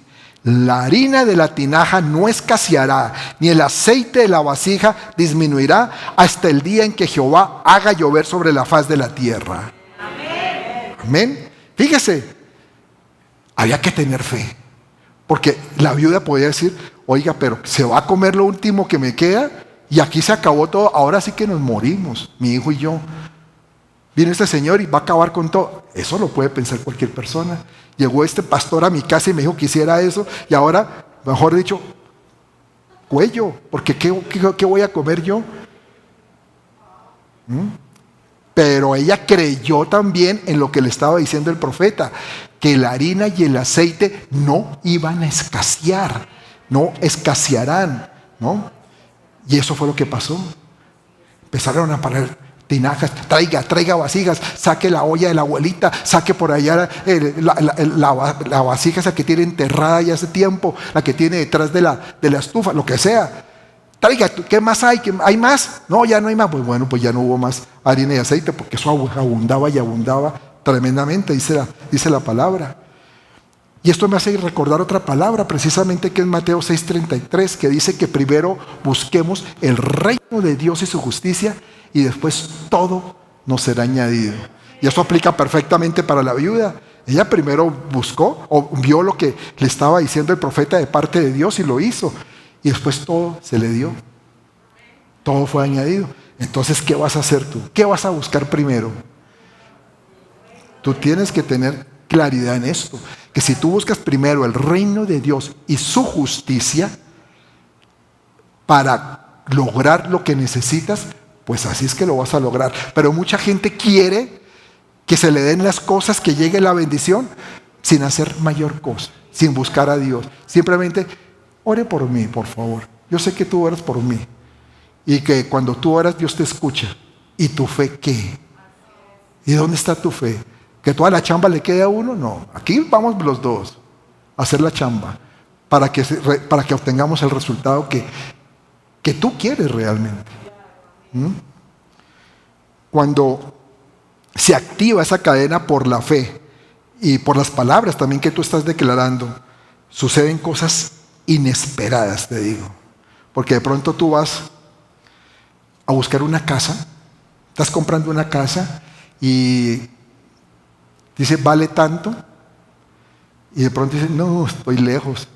la harina de la tinaja no escaseará, ni el aceite de la vasija disminuirá hasta el día en que Jehová haga llover sobre la faz de la tierra. Amén. Amén. Fíjese, había que tener fe. Porque la viuda podía decir, oiga, pero se va a comer lo último que me queda y aquí se acabó todo, ahora sí que nos morimos, mi hijo y yo. Viene este señor y va a acabar con todo. Eso lo puede pensar cualquier persona. Llegó este pastor a mi casa y me dijo que hiciera eso y ahora, mejor dicho, cuello, porque ¿qué voy a comer yo? Pero ella creyó también en lo que le estaba diciendo el profeta, que la harina y el aceite no iban a escasear, no escasearán, ¿no? Y eso fue lo que pasó. Empezaron a parar tinajas, traiga vasijas, saque la olla de la abuelita, saque por allá la vasija esa que tiene enterrada ya hace tiempo, la que tiene detrás de la estufa, lo que sea. Traiga, ¿qué más hay? ¿Hay más? No, ya no hay más. Pues bueno, pues ya no hubo más harina y aceite porque eso abundaba y abundaba tremendamente, dice la palabra. Y esto me hace recordar otra palabra, precisamente que es Mateo 6:33, que dice que primero busquemos el reino de Dios y su justicia y después todo nos será añadido. Y eso aplica perfectamente para la viuda. Ella primero buscó o vio lo que le estaba diciendo el profeta de parte de Dios y lo hizo. Y después todo se le dio. Todo fue añadido. Entonces, ¿qué vas a hacer tú? ¿Qué vas a buscar primero? Tú tienes que tener claridad en esto. Que si tú buscas primero el reino de Dios y su justicia para lograr lo que necesitas, pues así es que lo vas a lograr. Pero mucha gente quiere que se le den las cosas, que llegue la bendición, sin hacer mayor cosa, sin buscar a Dios. Simplemente, ore por mí, por favor. Yo sé que tú oras por mí. Y que cuando tú oras, Dios te escucha. ¿Y tu fe qué? ¿Y dónde está tu fe? ¿Que toda la chamba le quede a uno? No. Aquí vamos los dos a hacer la chamba para que obtengamos el resultado que tú quieres realmente. Cuando se activa esa cadena por la fe y por las palabras también que tú estás declarando, suceden cosas inesperadas, te digo. Porque de pronto tú vas a buscar una casa, estás comprando una casa y dice, vale tanto, y de pronto dices, no, estoy lejos,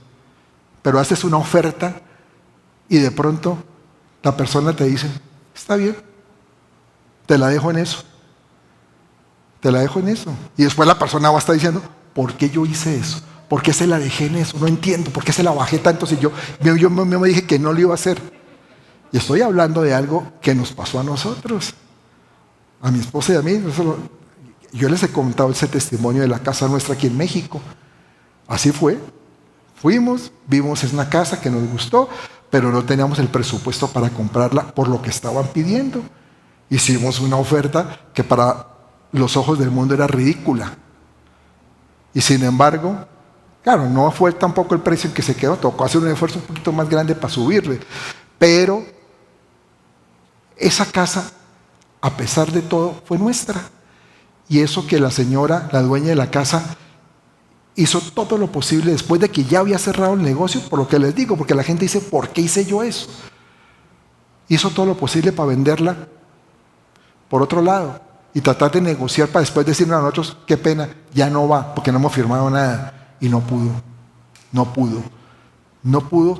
pero haces una oferta y de pronto la persona te dice, está bien, te la dejo en eso, te la dejo en eso, y después la persona va a estar diciendo, ¿por qué yo hice eso? ¿Por qué se la dejé en eso? No entiendo, ¿por qué se la bajé tanto si yo me dije que no lo iba a hacer? Y estoy hablando de algo que nos pasó a nosotros, a mi esposa y a mí. Yo les he contado ese testimonio de la casa nuestra aquí en México. Así fue. Fuimos, vimos una casa que nos gustó, pero no teníamos el presupuesto para comprarla por lo que estaban pidiendo. Hicimos una oferta que para los ojos del mundo era ridícula. Y sin embargo, claro, no fue tampoco el precio en que se quedó, tocó hacer un esfuerzo un poquito más grande para subirle. Pero esa casa, a pesar de todo, fue nuestra. Y eso que la señora, la dueña de la casa, hizo todo lo posible después de que ya había cerrado el negocio, por lo que les digo, porque la gente dice, ¿por qué hice yo eso? hizo todo lo posible para venderla por otro lado y tratar de negociar para después decirnos a nosotros, qué pena, ya no va, porque no hemos firmado nada. Y no pudo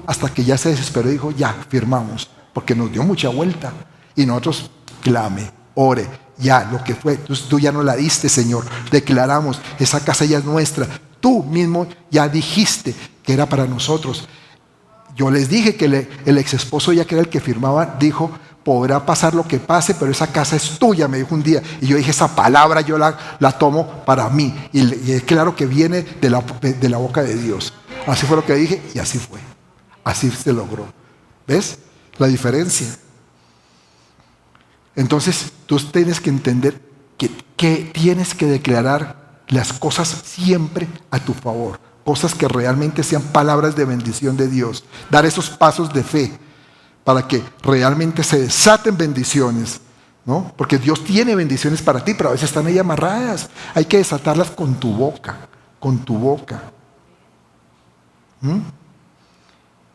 hasta que ya se desesperó y dijo, ya, firmamos, porque nos dio mucha vuelta. Y nosotros, clame, ore, ya, lo que fue, tú ya no la diste, Señor, declaramos, esa casa ya es nuestra, tú mismo ya dijiste que era para nosotros. Yo les dije que el ex esposo, ya que era el que firmaba, dijo, podrá pasar lo que pase, pero esa casa es tuya, me dijo un día. Y yo dije, esa palabra yo la tomo para mí. Y es claro que viene de la boca de Dios. Así fue lo que dije y así fue. Así se logró. ¿Ves la diferencia? Entonces tú tienes que entender que tienes que declarar las cosas siempre a tu favor. Cosas que realmente sean palabras de bendición de Dios. Dar esos pasos de fe para que realmente se desaten bendiciones, ¿no? Porque Dios tiene bendiciones para ti, pero a veces están ahí amarradas. Hay que desatarlas con tu boca, con tu boca.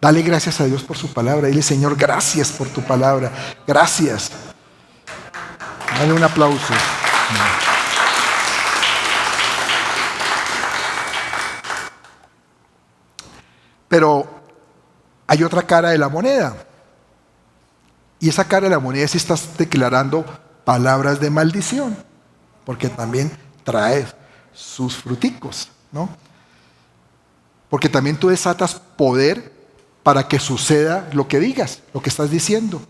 Dale gracias a Dios por su palabra. Dile, Señor, gracias por tu palabra. Gracias. Dale un aplauso. Pero hay otra cara de la moneda. Y esa cara de la moneda es si estás declarando palabras de maldición, porque también trae sus fruticos, ¿no? Porque también tú desatas poder para que suceda lo que digas, lo que estás diciendo.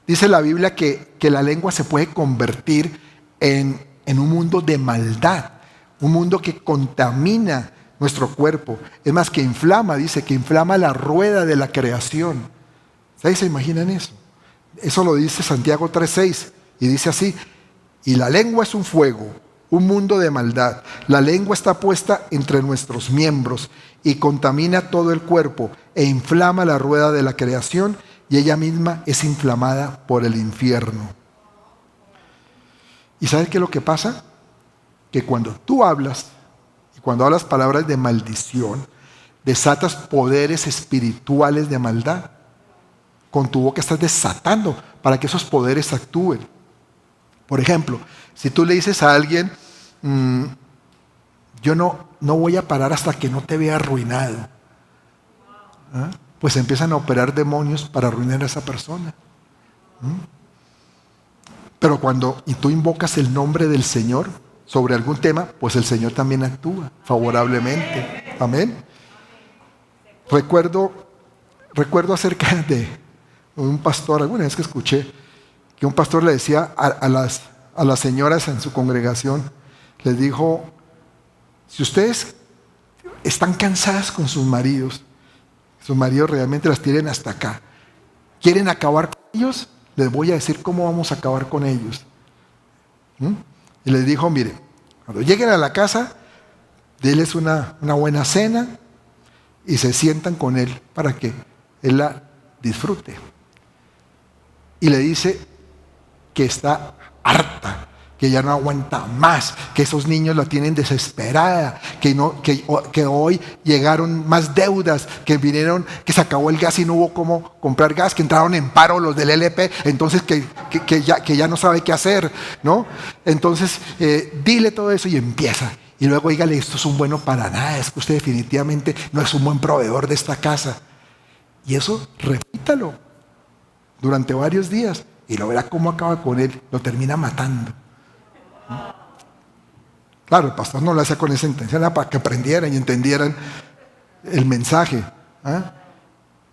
Dice la Biblia que la lengua se puede convertir en un mundo de maldad, un mundo que contamina nuestro cuerpo. Es más, que inflama, dice, que inflama la rueda de la creación. ¿Ustedes se imaginan eso? Eso lo dice Santiago 3:6 y dice así, y la lengua es un fuego, un mundo de maldad. La lengua está puesta entre nuestros miembros y contamina todo el cuerpo e inflama la rueda de la creación y ella misma es inflamada por el infierno. ¿Y sabes qué es lo que pasa? Que cuando tú hablas, y cuando hablas palabras de maldición, desatas poderes espirituales de maldad. Con tu boca estás desatando para que esos poderes actúen. Por ejemplo, si tú le dices a alguien, yo no voy a parar hasta que no te vea arruinado, ¿ah? Pues empiezan a operar demonios para arruinar a esa persona. Pero cuando tú invocas el nombre del Señor sobre algún tema, pues el Señor también actúa favorablemente. Amén. Recuerdo acerca de un pastor, alguna vez que escuché, que un pastor le decía a las señoras en su congregación, les dijo, si ustedes están cansadas con sus maridos realmente las tienen hasta acá, quieren acabar con ellos, les voy a decir cómo vamos a acabar con ellos. Y les dijo, miren, cuando lleguen a la casa, denles una buena cena y se sientan con él para que él la disfrute. Y le dice que está harta, que ya no aguanta más, que esos niños la tienen desesperada, que hoy llegaron más deudas, que vinieron, que se acabó el gas y no hubo cómo comprar gas, que entraron en paro los del LP, entonces que ya no sabe qué hacer, ¿no? Entonces, dile todo eso y empieza. Y luego dígale, esto es un bueno para nada, es que usted definitivamente no es un buen proveedor de esta casa. Y eso, repítalo durante varios días y lo verá cómo acaba con él, lo termina matando. Claro, el pastor no lo hacía con esa intención, era para que aprendieran y entendieran el mensaje,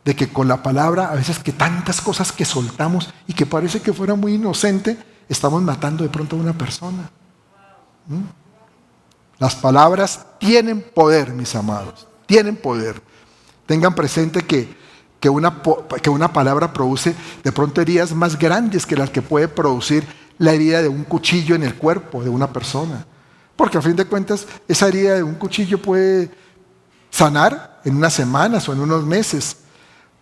de que con la palabra, a veces que tantas cosas que soltamos y que parece que fuera muy inocente, estamos matando de pronto a una persona. Las palabras tienen poder, mis amados, tienen poder. Tengan presente que una palabra produce de pronto heridas más grandes que las que puede producir la herida de un cuchillo en el cuerpo de una persona. Porque a fin de cuentas, esa herida de un cuchillo puede sanar en unas semanas o en unos meses.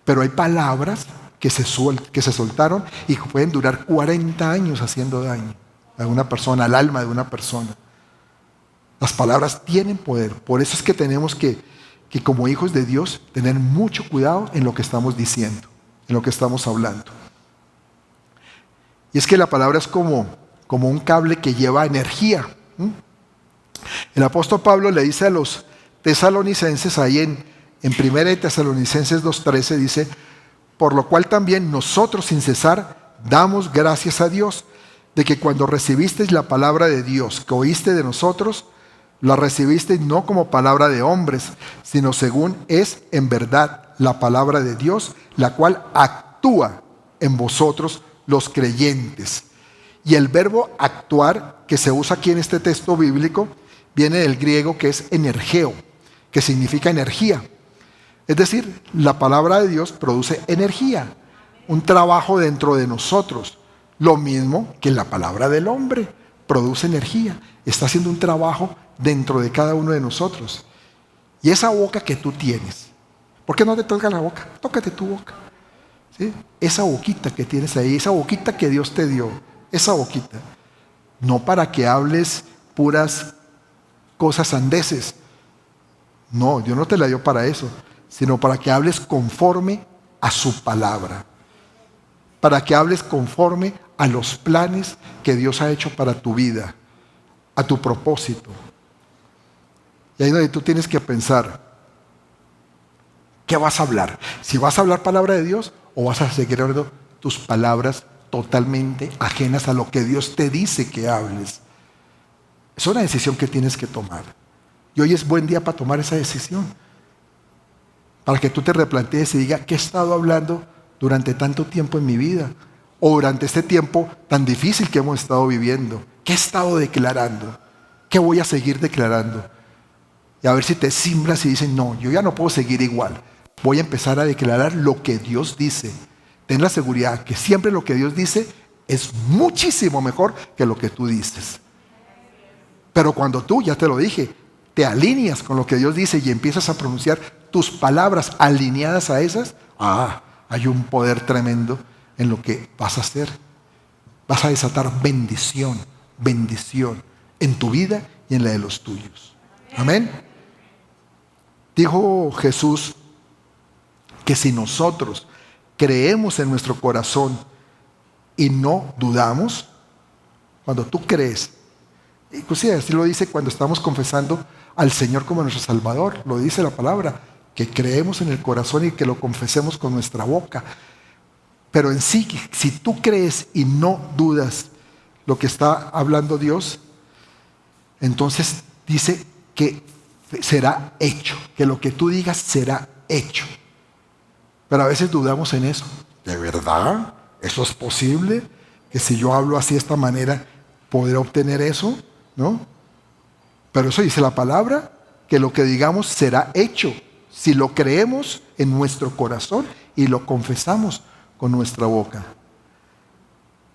Pero hay palabras que se soltaron y que pueden durar 40 años haciendo daño a una persona, al alma de una persona. Las palabras tienen poder. Por eso es que tenemos que como hijos de Dios tener mucho cuidado en lo que estamos diciendo, en lo que estamos hablando. Y es que la palabra es como un cable que lleva energía. El apóstol Pablo le dice a los tesalonicenses, ahí en 1 Tesalonicenses 2:13, dice: por lo cual también nosotros sin cesar damos gracias a Dios, de que cuando recibisteis la palabra de Dios que oíste de nosotros, la recibisteis no como palabra de hombres, sino según es en verdad la palabra de Dios, la cual actúa en vosotros los creyentes. Y el verbo actuar que se usa aquí en este texto bíblico viene del griego, que es energeo, que significa energía. Es decir, la palabra de Dios produce energía, un trabajo dentro de nosotros. Lo mismo que la palabra del hombre produce energía, está haciendo un trabajo dentro de cada uno de nosotros. Y esa boca que tú tienes, ¿por qué no te tocas la boca? Tócate tu boca, ¿sí? Esa boquita que tienes ahí, esa boquita que Dios te dio, esa boquita, no para que hables puras cosas sandeces. No, Dios no te la dio para eso, sino para que hables conforme a su palabra, para que hables conforme a los planes que Dios ha hecho para tu vida, a tu propósito. Y ahí es donde tú tienes que pensar, ¿qué vas a hablar? Si vas a hablar palabra de Dios o vas a seguir hablando tus palabras totalmente ajenas a lo que Dios te dice que hables. Es una decisión que tienes que tomar. Y hoy es buen día para tomar esa decisión, para que tú te replantees y digas: ¿qué he estado hablando durante tanto tiempo en mi vida? O durante este tiempo tan difícil que hemos estado viviendo. ¿Qué he estado declarando? ¿Qué voy a seguir declarando? Y a ver si te simbras y dices: no, yo ya no puedo seguir igual. Voy a empezar a declarar lo que Dios dice. Ten la seguridad que siempre lo que Dios dice es muchísimo mejor que lo que tú dices. Pero cuando tú, ya te lo dije, te alineas con lo que Dios dice y empiezas a pronunciar tus palabras alineadas a esas, hay un poder tremendo en lo que vas a hacer. Vas a desatar bendición, bendición en tu vida y en la de los tuyos. Amén. Dijo Jesús que si nosotros creemos en nuestro corazón y no dudamos, cuando tú crees, inclusive así lo dice cuando estamos confesando al Señor como nuestro Salvador, lo dice la palabra, que creemos en el corazón y que lo confesemos con nuestra boca. Pero en sí, si tú crees y no dudas lo que está hablando Dios, entonces dice que será hecho, que lo que tú digas será hecho. Pero a veces dudamos en eso. ¿De verdad? ¿Eso es posible? Que si yo hablo así de esta manera, ¿podré obtener eso? ¿No? Pero eso dice la palabra, que lo que digamos será hecho, si lo creemos en nuestro corazón y lo confesamos con nuestra boca.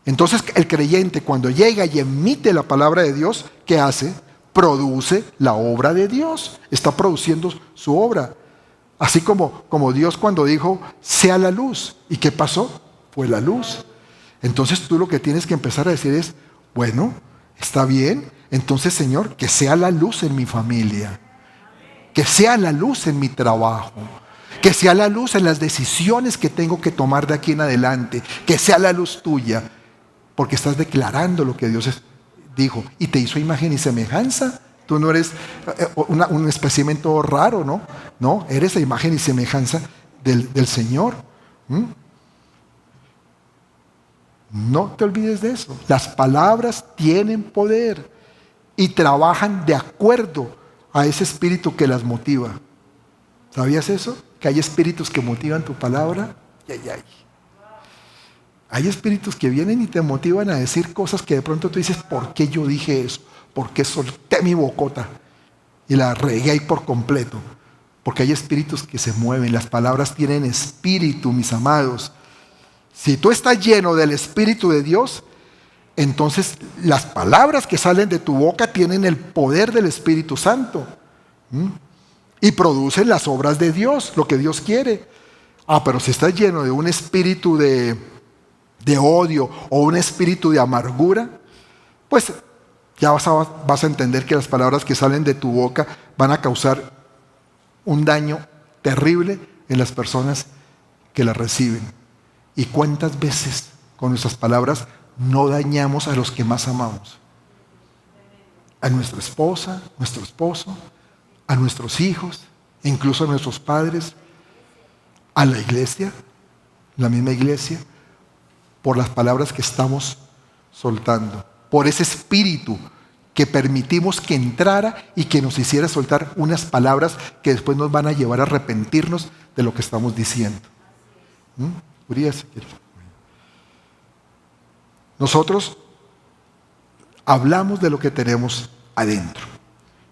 Entonces el creyente, cuando llega y emite la palabra de Dios, ¿qué hace? Produce la obra de Dios. Está produciendo su obra. Así como Dios cuando dijo, sea la luz. ¿Y qué pasó? Fue la luz. Entonces tú lo que tienes que empezar a decir es, bueno, está bien. Entonces, Señor, que sea la luz en mi familia. Que sea la luz en mi trabajo. Que sea la luz en las decisiones que tengo que tomar de aquí en adelante. Que sea la luz tuya. Porque estás declarando lo que Dios dijo. Y te hizo imagen y semejanza. Tú no eres un espécimen todo raro, ¿no? No, eres la imagen y semejanza del Señor. No te olvides de eso. Las palabras tienen poder y trabajan de acuerdo a ese espíritu que las motiva. ¿Sabías eso? Que hay espíritus que motivan tu palabra. Hay espíritus que vienen y te motivan a decir cosas que de pronto tú dices, ¿por qué yo dije eso? ¿Por qué solté mi bocota y la regué ahí por completo? Porque hay espíritus que se mueven. Las palabras tienen espíritu, mis amados. Si tú estás lleno del Espíritu de Dios, entonces las palabras que salen de tu boca tienen el poder del Espíritu Santo. Y producen las obras de Dios, lo que Dios quiere. Pero si estás lleno de un espíritu de odio o un espíritu de amargura, pues ya vas a entender que las palabras que salen de tu boca van a causar un daño terrible en las personas que las reciben. ¿Y cuántas veces con nuestras palabras no dañamos a los que más amamos. A nuestra esposa, nuestro esposo, a nuestros hijos, incluso a nuestros padres, a la iglesia, la misma iglesia, por las palabras que estamos soltando, por ese espíritu que permitimos que entrara y que nos hiciera soltar unas palabras que después nos van a llevar a arrepentirnos de lo que estamos diciendo. Urias, nosotros hablamos de lo que tenemos adentro.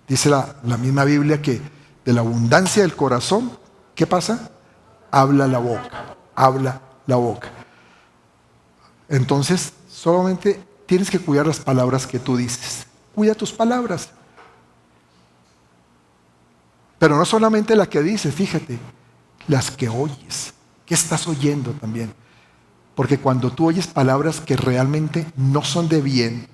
Dice la misma Biblia que de la abundancia del corazón, ¿qué pasa? Habla la boca, habla la boca. Entonces, solamente tienes que cuidar las palabras que tú dices. Cuida tus palabras. Pero no solamente la que dices, fíjate, las que oyes. ¿Qué estás oyendo también? Porque cuando tú oyes palabras que realmente no son de bien,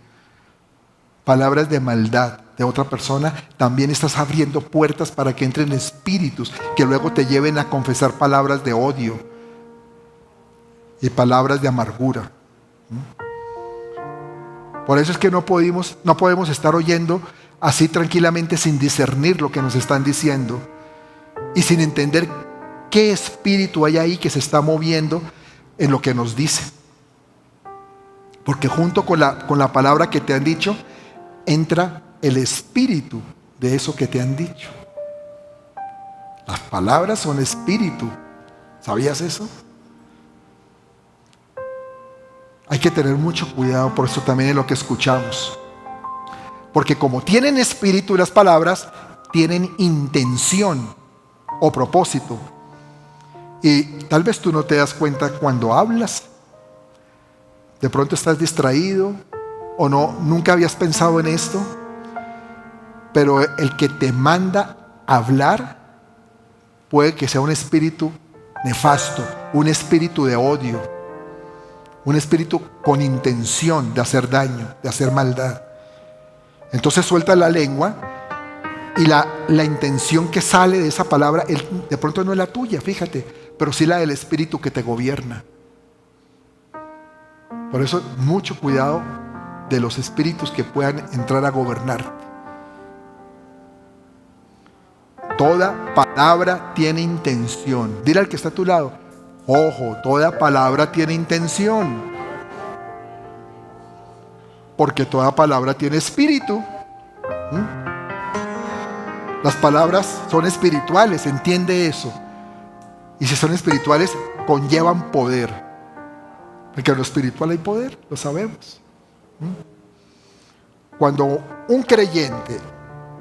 palabras de maldad de otra persona, también estás abriendo puertas para que entren espíritus que luego te lleven a confesar palabras de odio y palabras de amargura. Por eso es que no podemos estar oyendo así tranquilamente sin discernir lo que nos están diciendo y sin entender qué espíritu hay ahí que se está moviendo en lo que nos dice. Porque junto con la palabra que te han dicho, entra el espíritu de eso que te han dicho. Las palabras son espíritu. ¿Sabías eso? Hay que tener mucho cuidado por eso también en lo que escuchamos. Porque como tienen espíritu las palabras, tienen intención o propósito. Y tal vez tú no te das cuenta cuando hablas. De pronto estás distraído o no, nunca habías pensado en esto. Pero el que te manda a hablar puede que sea un espíritu nefasto, un espíritu de odio, un espíritu con intención de hacer daño, de hacer maldad. Entonces suelta la lengua y la intención que sale de esa palabra de pronto no es la tuya, fíjate, pero sí la del espíritu que te gobierna. Por eso mucho cuidado de los espíritus que puedan entrar a gobernarte. Toda palabra tiene intención. Dile al que está a tu lado, ojo, toda palabra tiene intención. Porque toda palabra tiene espíritu. Las palabras son espirituales, entiende eso. Y si son espirituales, conllevan poder. Porque en lo espiritual hay poder, lo sabemos. Cuando un creyente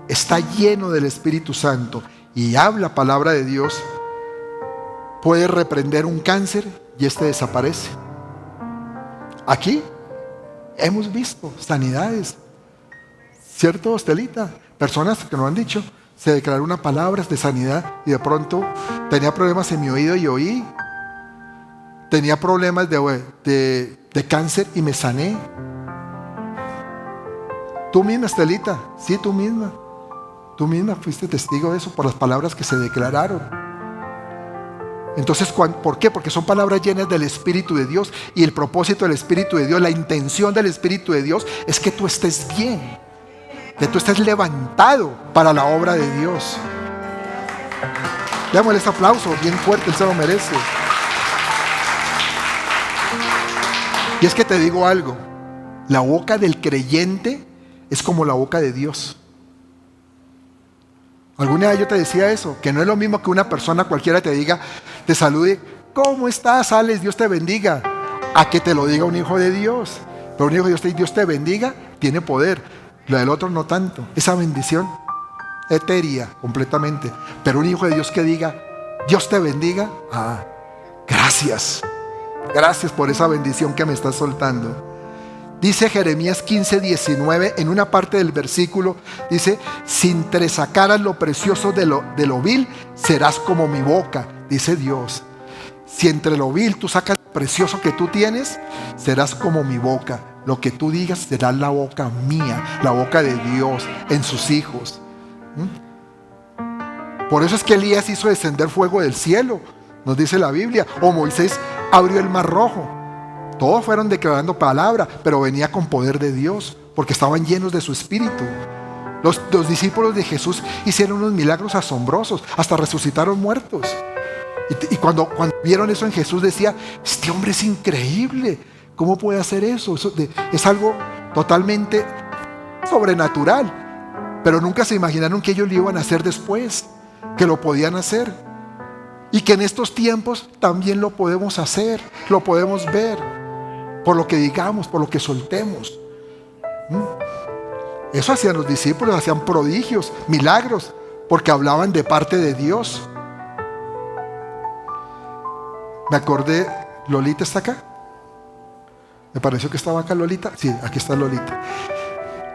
está lleno del Espíritu Santo y habla palabra de Dios, puede reprender un cáncer y este desaparece. Aquí hemos visto sanidades, ¿cierto, Estelita? Personas que nos han dicho, se declaró una palabra de sanidad y de pronto tenía problemas en mi oído y oí. Tenía problemas de cáncer y me sané. Tú misma, Estelita, sí, tú misma. Tú misma fuiste testigo de eso por las palabras que se declararon. Entonces, ¿por qué? Porque son palabras llenas del Espíritu de Dios. Y el propósito del Espíritu de Dios, la intención del Espíritu de Dios es que tú estés bien, que tú estés levantado para la obra de Dios. Démosle ese aplauso bien fuerte, él se lo merece. Y es que te digo algo, la boca del creyente es como la boca de Dios. Alguna vez yo te decía eso, que no es lo mismo que una persona cualquiera te diga, te salude, ¿cómo estás, Alex? Dios te bendiga. A que te lo diga un hijo de Dios. Pero un hijo de Dios te bendiga, tiene poder. Lo del otro no tanto. Esa bendición etérea completamente. Pero un hijo de Dios que diga, Dios te bendiga, gracias. Gracias por esa bendición que me estás soltando. Dice Jeremías 15:19, en una parte del versículo, dice, si entresacaras lo precioso de lo vil, serás como mi boca, dice Dios. Si entre lo vil tú sacas lo precioso que tú tienes, serás como mi boca. Lo que tú digas será la boca mía, la boca de Dios en sus hijos. Por eso es que Elías hizo descender fuego del cielo, nos dice la Biblia, o Moisés abrió el mar rojo. Todos fueron declarando palabra, pero venía con poder de Dios, porque estaban llenos de su espíritu. Los discípulos de Jesús hicieron unos milagros asombrosos, hasta resucitaron muertos. Y cuando vieron eso en Jesús, decía: este hombre es increíble, ¿cómo puede hacer eso? Es algo totalmente sobrenatural. Pero nunca se imaginaron que ellos lo iban a hacer después, que lo podían hacer, y que en estos tiempos también lo podemos hacer, lo podemos ver, por lo que digamos, por lo que soltemos. Eso hacían los discípulos, hacían prodigios, milagros, porque hablaban de parte de Dios. Me acordé, ¿Lolita está acá? Me pareció que estaba acá Lolita. Sí, aquí está Lolita.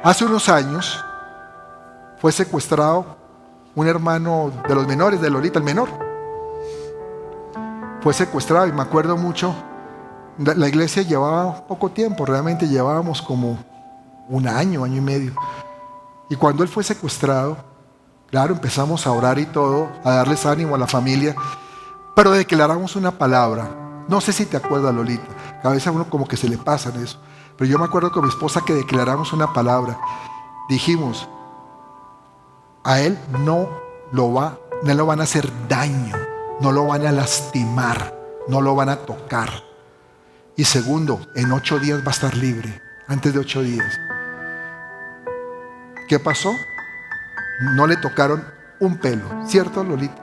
Hace unos años fue secuestrado un hermano de los menores, de Lolita, el menor. Fue secuestrado y me acuerdo mucho. La iglesia llevaba poco tiempo, realmente llevábamos como un año, año y medio. Y cuando él fue secuestrado, claro, empezamos a orar y todo, a darles ánimo a la familia, pero declaramos una palabra. No sé si te acuerdas, Lolita, a veces a uno como que se le pasa en eso, pero yo me acuerdo con mi esposa que declaramos una palabra. Dijimos: a él no lo van a hacer daño, no lo van a lastimar, no lo van a tocar. Y segundo, en 8 días va a estar libre, antes de 8 días. ¿Qué pasó? No le tocaron un pelo, ¿cierto, Lolita?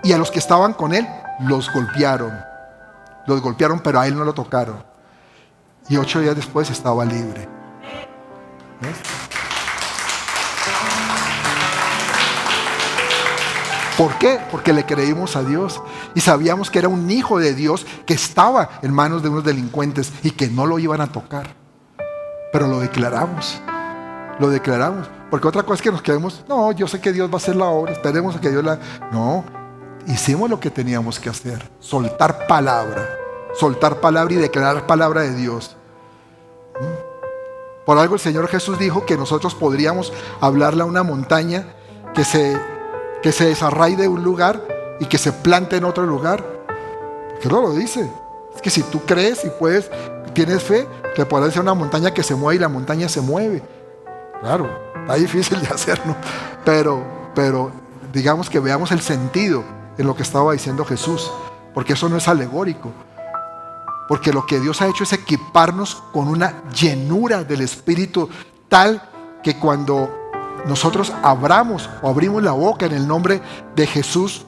Y a los que estaban con él, los golpearon, pero a él no lo tocaron. Y 8 días después estaba libre. ¿Ves? ¿Por qué? Porque le creímos a Dios y sabíamos que era un hijo de Dios que estaba en manos de unos delincuentes y que no lo iban a tocar. Pero lo declaramos. Porque otra cosa es que nos quedemos: no, yo sé que Dios va a hacer la obra, esperemos a que Dios la... No, hicimos lo que teníamos que hacer: soltar palabra y declarar palabra de Dios. Por algo el Señor Jesús dijo que nosotros podríamos hablarle a una montaña que se desarraigue de un lugar y que se plante en otro lugar. ¿Qué no lo dice? Es que si tú crees y puedes, tienes fe, te podrás decir a una montaña que se mueve y la montaña se mueve. Claro, está difícil de hacer, ¿no? Pero digamos que veamos el sentido en lo que estaba diciendo Jesús, porque eso no es alegórico. Porque lo que Dios ha hecho es equiparnos con una llenura del Espíritu tal que cuando nosotros abrimos la boca en el nombre de Jesús,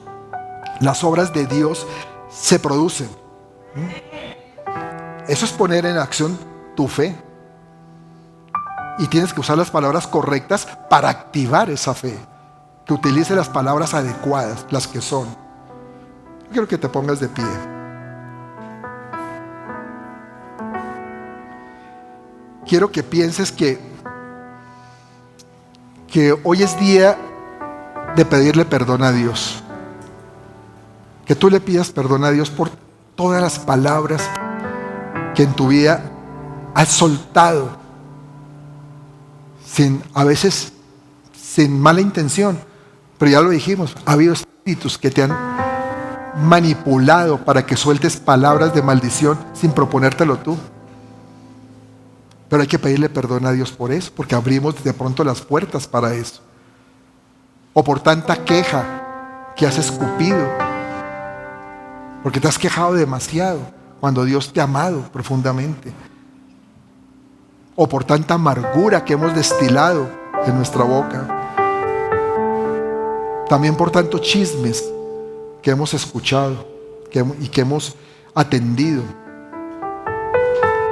las obras de Dios se producen. Eso es poner en acción tu fe. Y tienes que usar las palabras correctas para activar esa fe. Que utilice las palabras adecuadas, las que son. Yo quiero que te pongas de pie. Quiero que pienses que hoy es día de pedirle perdón a Dios. Que tú le pidas perdón a Dios por todas las palabras que en tu vida has soltado, a veces sin mala intención, pero ya lo dijimos, ha habido espíritus que te han manipulado para que sueltes palabras de maldición sin proponértelo tú. Pero hay que pedirle perdón a Dios por eso, porque abrimos de pronto las puertas para eso. O por tanta queja que has escupido, porque te has quejado demasiado cuando Dios te ha amado profundamente. O por tanta amargura que hemos destilado en nuestra boca. También por tantos chismes que hemos escuchado y que hemos atendido.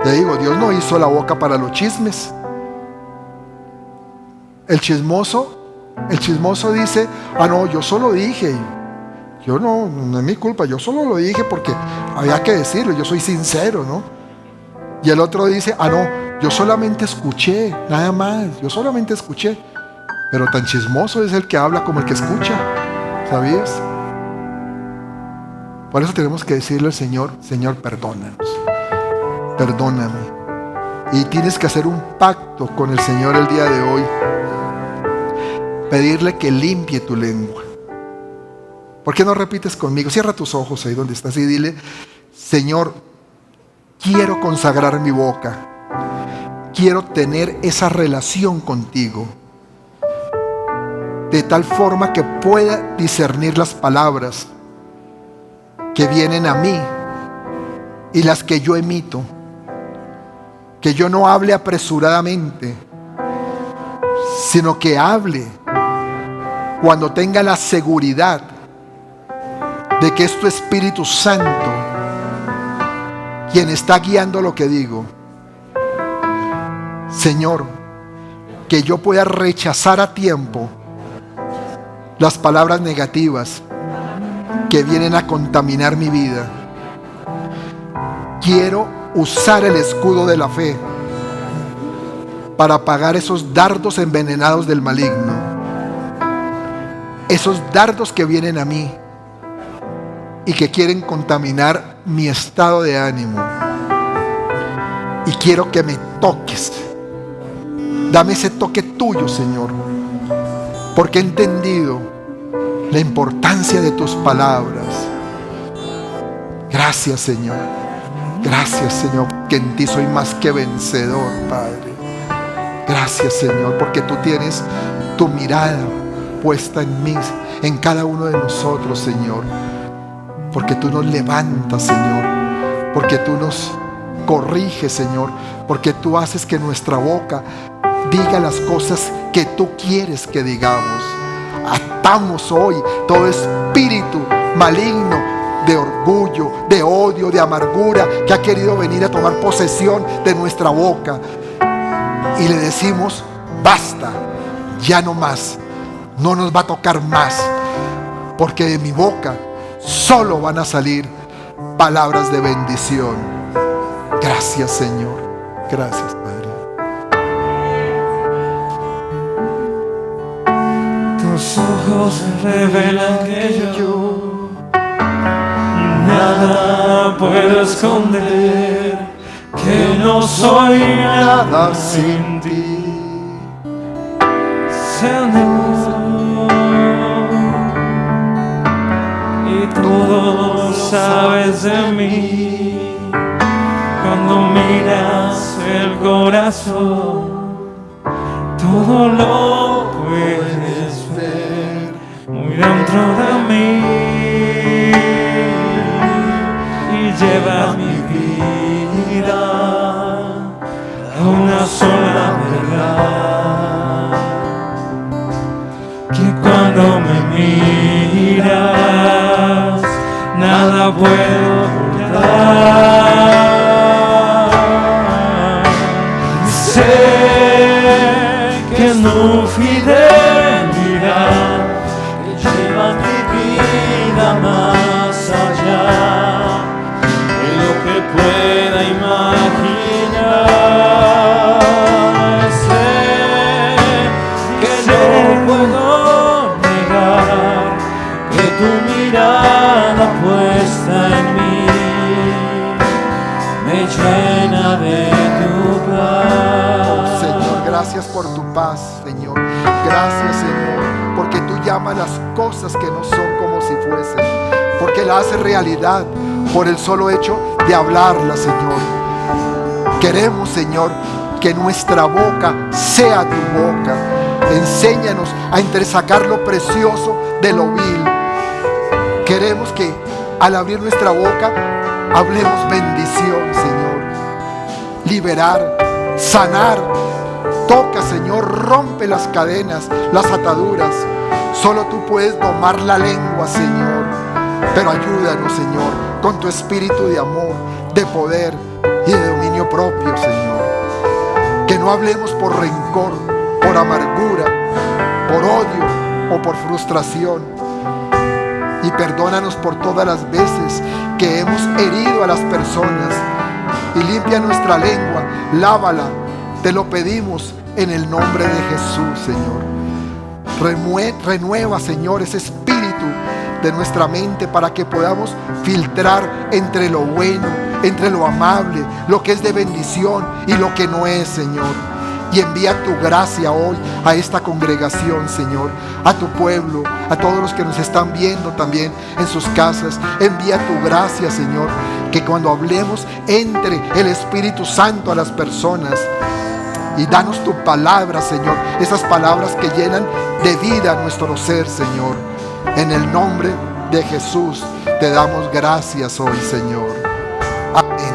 Te digo, Dios no hizo la boca para los chismes. El chismoso dice: ah, no, yo solo dije. Yo no es mi culpa, yo solo lo dije porque había que decirlo, yo soy sincero, ¿no? Y el otro dice: ah, no, yo solamente escuché, nada más, yo solamente escuché. Pero tan chismoso es el que habla como el que escucha, ¿sabías? Por eso tenemos que decirle al Señor: Señor, perdónanos, perdóname. Y tienes que hacer un pacto con el Señor el día de hoy. Pedirle que limpie tu lengua. ¿Por qué no repites conmigo? Cierra tus ojos ahí donde estás y dile: Señor, quiero consagrar mi boca. Quiero tener esa relación contigo, de tal forma que pueda discernir las palabras que vienen a mí y las que yo emito. Que yo no hable apresuradamente, sino que hable cuando tenga la seguridad de que es tu Espíritu Santo quien está guiando lo que digo. Señor, que yo pueda rechazar a tiempo las palabras negativas que vienen a contaminar mi vida. Quiero usar el escudo de la fe para apagar esos dardos envenenados del maligno, esos dardos que vienen a mí y que quieren contaminar mi estado de ánimo. Y quiero que me toques. Dame ese toque tuyo, Señor, porque he entendido la importancia de tus palabras. Gracias, Señor. Gracias, Señor, que en ti soy más que vencedor, Padre. Gracias, Señor, porque tú tienes tu mirada puesta en mí, en cada uno de nosotros, Señor. Porque tú nos levantas, Señor. Porque tú nos corriges, Señor. Porque tú haces que nuestra boca diga las cosas que tú quieres que digamos. Atamos hoy todo espíritu maligno de orgullo, de odio, de amargura que ha querido venir a tomar posesión de nuestra boca. Y le decimos, basta, ya no más, no nos va a tocar más, porque de mi boca solo van a salir palabras de bendición. Gracias, Señor. Gracias, Padre. Tus ojos revelan que yo nada puedo esconder, que no soy nada sin ti, Señor. Y todo sabes de mí cuando miras el corazón, todo lo puedes ver muy dentro de mí. Lleva mi vida a una sola verdad, que cuando me miras nada puedo ocultar. Sé que tu fidelidad lleva mi vida más allá pueda imaginar. Sé que no puedo negar que tu mirada puesta en mí me llena de tu paz. Señor, gracias por tu paz, Señor. Gracias, Señor, porque tú llamas las cosas que no son como si fuesen, porque la haces realidad por el solo hecho de hablarla, Señor. Queremos, Señor, que nuestra boca sea tu boca. Enséñanos a entresacar lo precioso de lo vil. Queremos que al abrir nuestra boca hablemos bendición, Señor. Liberar, sanar. Toca, Señor, rompe las cadenas, las ataduras. Solo tú puedes domar la lengua, Señor. Pero ayúdanos, Señor, con tu espíritu de amor, de poder y de dominio propio, Señor. Que no hablemos por rencor, por amargura, por odio o por frustración. Y perdónanos por todas las veces que hemos herido a las personas. Y limpia nuestra lengua, lávala. Te lo pedimos en el nombre de Jesús, Señor. Renueva, Señor, ese espíritu de nuestra mente para que podamos filtrar entre lo bueno, entre lo amable, lo que es de bendición y lo que no es, Señor. Y envía tu gracia hoy a esta congregación, Señor, a tu pueblo, a todos los que nos están viendo también en sus casas. Envía tu gracia, Señor, Que cuando hablemos entre el Espíritu Santo a las personas. Y danos tu palabra, Señor. Esas palabras que llenan de vida nuestro ser, Señor. En el nombre de Jesús te damos gracias hoy, Señor. Amén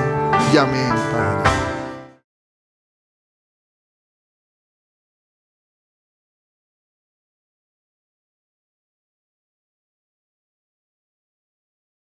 y amén.